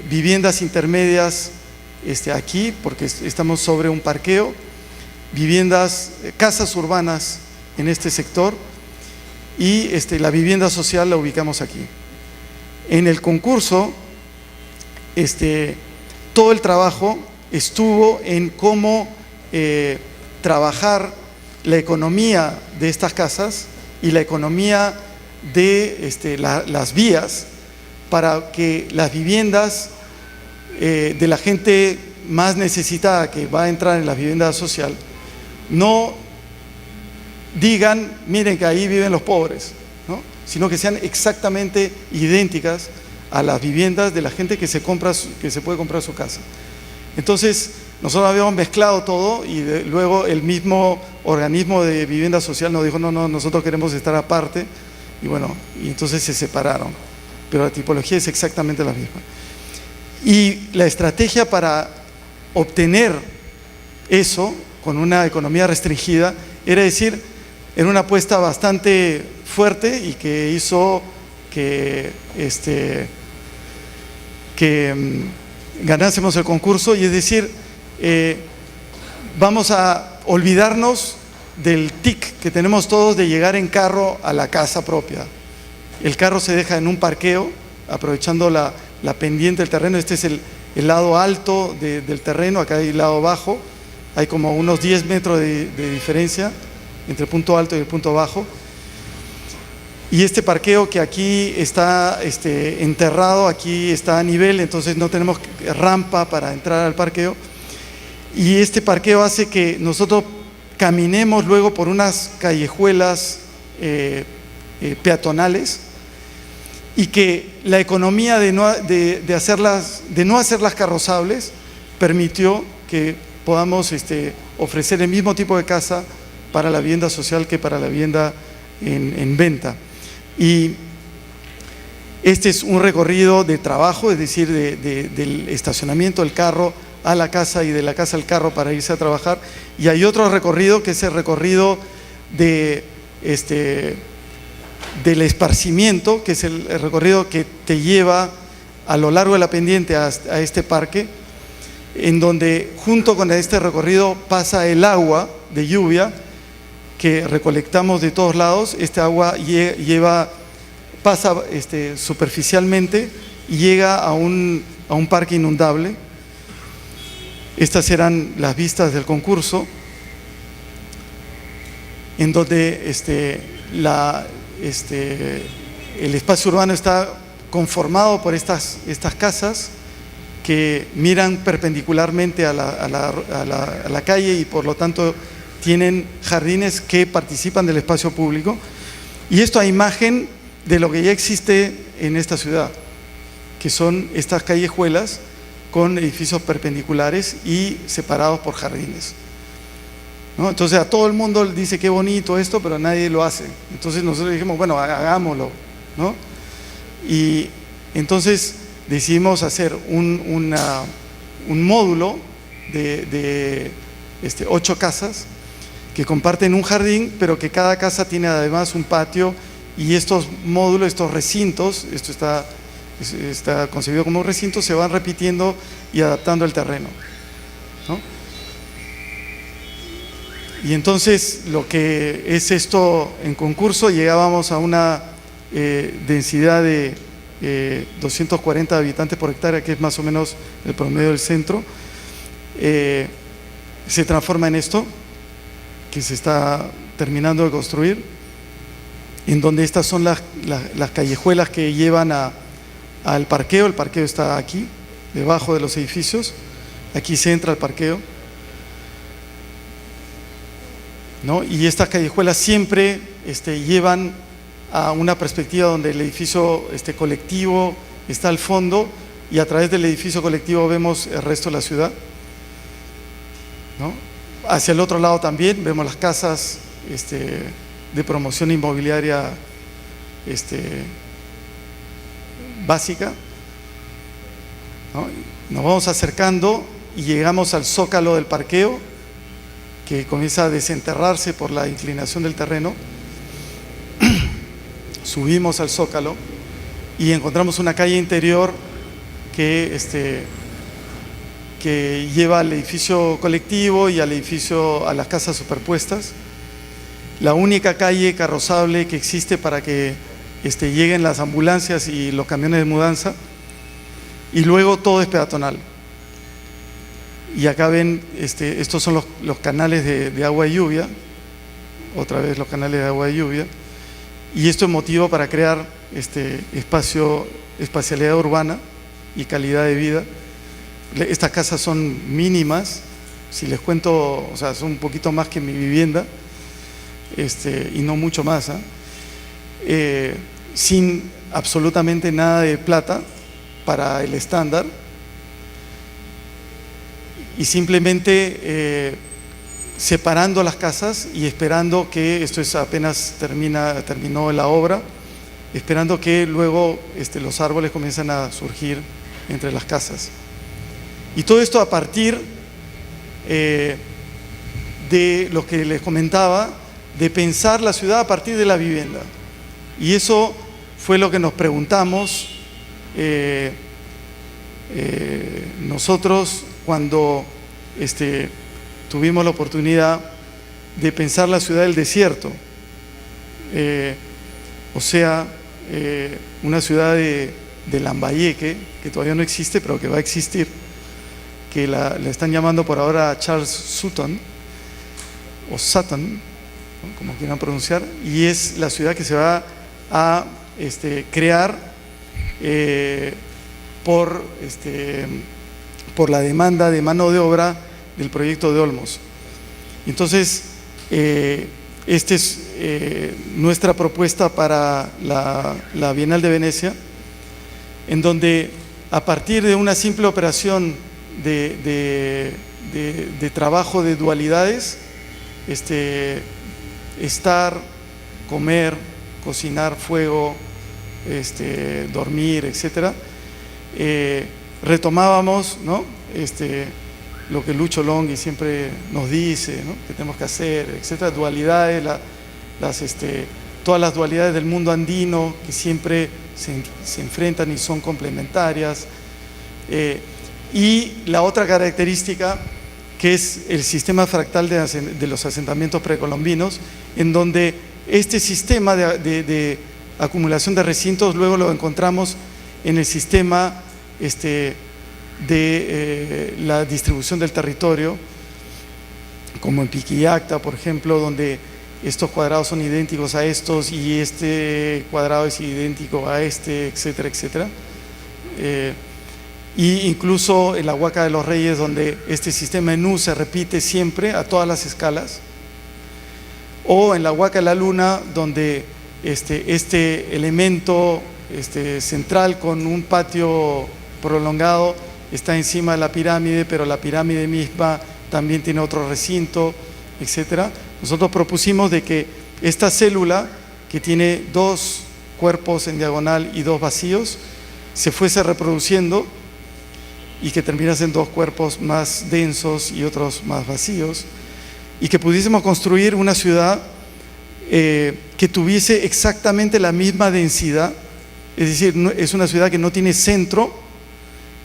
viviendas intermedias aquí, porque estamos sobre un parqueo, viviendas, casas urbanas en este sector, y la vivienda social la ubicamos aquí. En el concurso, todo el trabajo estuvo en cómo trabajar la economía de estas casas y la economía de las vías para que las viviendas de la gente más necesitada que va a entrar en la vivienda social no digan, miren que ahí viven los pobres, ¿no? Sino que sean exactamente idénticas a las viviendas de la gente que se puede comprar su casa. Entonces, nosotros habíamos mezclado todo y luego el mismo organismo de vivienda social nos dijo, no, nosotros queremos estar aparte, y bueno, y entonces se separaron, pero la tipología es exactamente la misma. Y la estrategia para obtener eso con una economía restringida era una apuesta bastante fuerte y que hizo que ganásemos el concurso, y es decir, vamos a olvidarnos del tic que tenemos todos de llegar en carro a la casa propia. El carro se deja en un parqueo, aprovechando la pendiente del terreno. Este es el lado alto del terreno, acá hay el lado bajo, hay como unos 10 metros de diferencia entre el punto alto y el punto bajo. Y este parqueo que aquí está enterrado, aquí está a nivel, entonces no tenemos rampa para entrar al parqueo. Y este parqueo hace que nosotros caminemos luego por unas callejuelas peatonales, y que la economía de no hacerlas carrozables permitió que podamos ofrecer el mismo tipo de casa para la vivienda social que para la vivienda en venta. Y este es un recorrido de trabajo, es decir, del estacionamiento del carro a la casa y de la casa al carro para irse a trabajar. Y hay otro recorrido que es el recorrido del esparcimiento, que es el recorrido que te lleva a lo largo de la pendiente a este parque, en donde junto con este recorrido pasa el agua de lluvia que recolectamos de todos lados. Este agua pasa superficialmente y llega a un parque inundable. Estas eran las vistas del concurso, en donde el espacio urbano está conformado por estas casas que miran perpendicularmente a la calle, y por lo tanto tienen jardines que participan del espacio público. Y esto a imagen de lo que ya existe en esta ciudad, que son estas callejuelas con edificios perpendiculares y separados por jardines, ¿no? Entonces a todo el mundo le dice qué bonito esto, pero nadie lo hace. Entonces nosotros dijimos, bueno, hagámoslo, ¿no? Y entonces decidimos hacer un módulo de 8 casas que comparten un jardín, pero que cada casa tiene además un patio, y estos módulos, estos recintos, esto está concebido como un recinto, se van repitiendo y adaptando al terreno, ¿no? Y entonces lo que es esto en concurso, llegábamos a una densidad de 240 habitantes por hectárea, que es más o menos el promedio del centro. Se transforma en esto que se está terminando de construir, en donde estas son las callejuelas que llevan al parqueo. El parqueo está aquí, debajo de los edificios. Aquí se entra al parqueo, ¿no? Y estas callejuelas siempre llevan a una perspectiva donde el edificio colectivo está al fondo, y a través del edificio colectivo vemos el resto de la ciudad, ¿no? Hacia el otro lado también vemos las casas de promoción inmobiliaria básica, ¿no? Nos vamos acercando y llegamos al zócalo del parqueo, que comienza a desenterrarse por la inclinación del terreno. Subimos al zócalo y encontramos una calle interior que lleva al edificio colectivo y al edificio, a las casas superpuestas. la única calle carrozable que existe para que lleguen las ambulancias y los camiones de mudanza, y luego todo es peatonal. Y acá ven, estos son los canales de agua y lluvia, otra vez los canales de agua y lluvia, y esto es motivo para crear espacialidad urbana y calidad de vida. Estas casas son mínimas, si les cuento, o sea, son un poquito más que mi vivienda, y no mucho más, sin absolutamente nada de plata para el estándar, y simplemente separando las casas y esperando que, esto es apenas terminó la obra, esperando que luego los árboles comiencen a surgir entre las casas. Y todo esto a partir de lo que les comentaba, de pensar la ciudad a partir de la vivienda. Y eso fue lo que nos preguntamos nosotros cuando tuvimos la oportunidad de pensar la ciudad del desierto, o sea, una ciudad de Lambayeque, que todavía no existe, pero que va a existir, que la están llamando por ahora Charles Sutton, o Sutton, ¿no?, como quieran pronunciar, y es la ciudad que se va a crear por la demanda de mano de obra del proyecto de Olmos. Entonces, esta es nuestra propuesta para la Bienal de Venecia, en donde a partir de una simple operación de trabajo de dualidades, estar, comer, cocinar, fuego, dormir, etcétera, retomábamos, ¿no?, lo que Lucho Longhi siempre nos dice, ¿no?, que tenemos que hacer, etcétera, dualidades, todas las dualidades del mundo andino que siempre se enfrentan y son complementarias. Y la otra característica, que es el sistema fractal de los asentamientos precolombinos, en donde este sistema de acumulación de recintos luego lo encontramos en el sistema de la distribución del territorio, como en Piquillacta, por ejemplo, donde estos cuadrados son idénticos a estos y este cuadrado es idéntico a este, etcétera, etcétera. Y incluso en la Huaca de los Reyes, donde este sistema en U se repite siempre a todas las escalas, o en la Huaca de la Luna, donde este elemento central con un patio prolongado está encima de la pirámide, pero la pirámide misma también tiene otro recinto, etcétera. Nosotros propusimos de que esta célula, que tiene dos cuerpos en diagonal y dos vacíos, se fuese reproduciendo y que terminase en dos cuerpos más densos y otros más vacíos, y que pudiésemos construir una ciudad que tuviese exactamente la misma densidad. Es decir, es una ciudad que no tiene centro,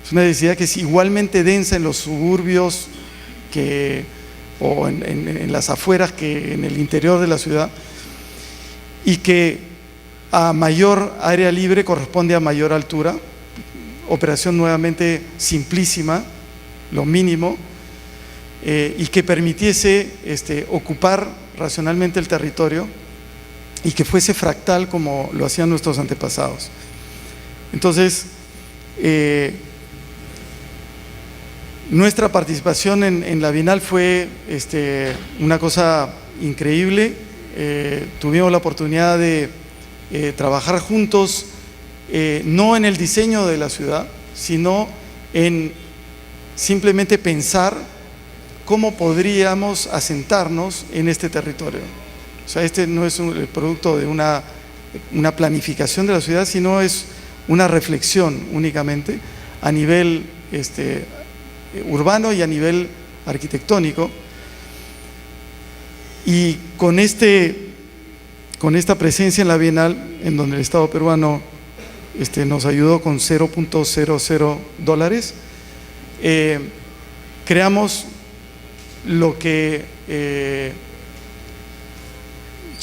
es una densidad que es igualmente densa en los suburbios o en las afueras que en el interior de la ciudad, y que a mayor área libre corresponde a mayor altura. Operación nuevamente simplísima, lo mínimo, y que permitiese ocupar racionalmente el territorio y que fuese fractal como lo hacían nuestros antepasados. Entonces, nuestra participación en la Bienal fue una cosa increíble. Tuvimos la oportunidad de trabajar juntos, no en el diseño de la ciudad, sino en simplemente pensar cómo podríamos asentarnos en este territorio. O sea, no es el producto de una planificación de la ciudad, sino es una reflexión únicamente a nivel urbano y a nivel arquitectónico. Y con esta presencia en la Bienal, en donde el Estado peruano nos ayudó con $0.00, creamos lo que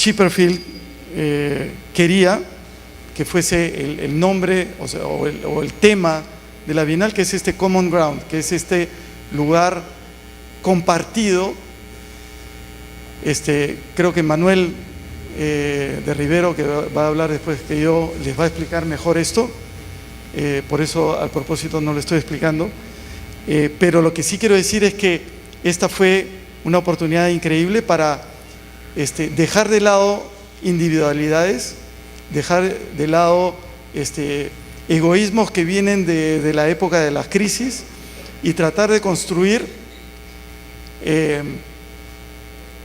Chipperfield quería que fuese el nombre, o sea, o el tema de la Bienal, que es este common ground, que es este lugar compartido. Creo que Manuel de Rivero, que va a hablar después que yo, les va a explicar mejor esto, por eso al propósito no lo estoy explicando, pero lo que sí quiero decir es que esta fue una oportunidad increíble para dejar de lado individualidades, dejar de lado egoísmos que vienen de la época de las crisis y tratar de construir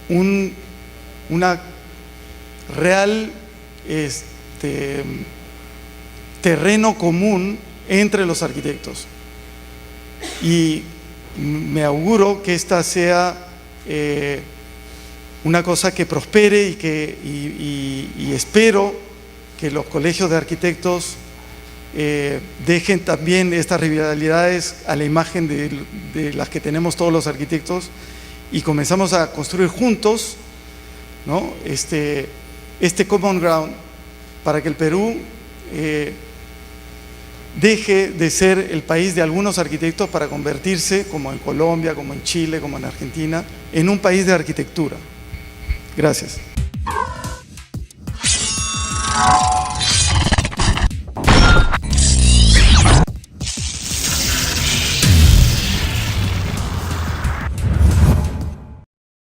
una real terreno común entre los arquitectos. Y me auguro que esta sea una cosa que prospere y espero que los colegios de arquitectos dejen también estas rivalidades a la imagen de las que tenemos todos los arquitectos y comenzamos a construir juntos, ¿no? este common ground para que el Perú deje de ser el país de algunos arquitectos para convertirse, como en Colombia, como en Chile, como en Argentina, en un país de arquitectura. Gracias.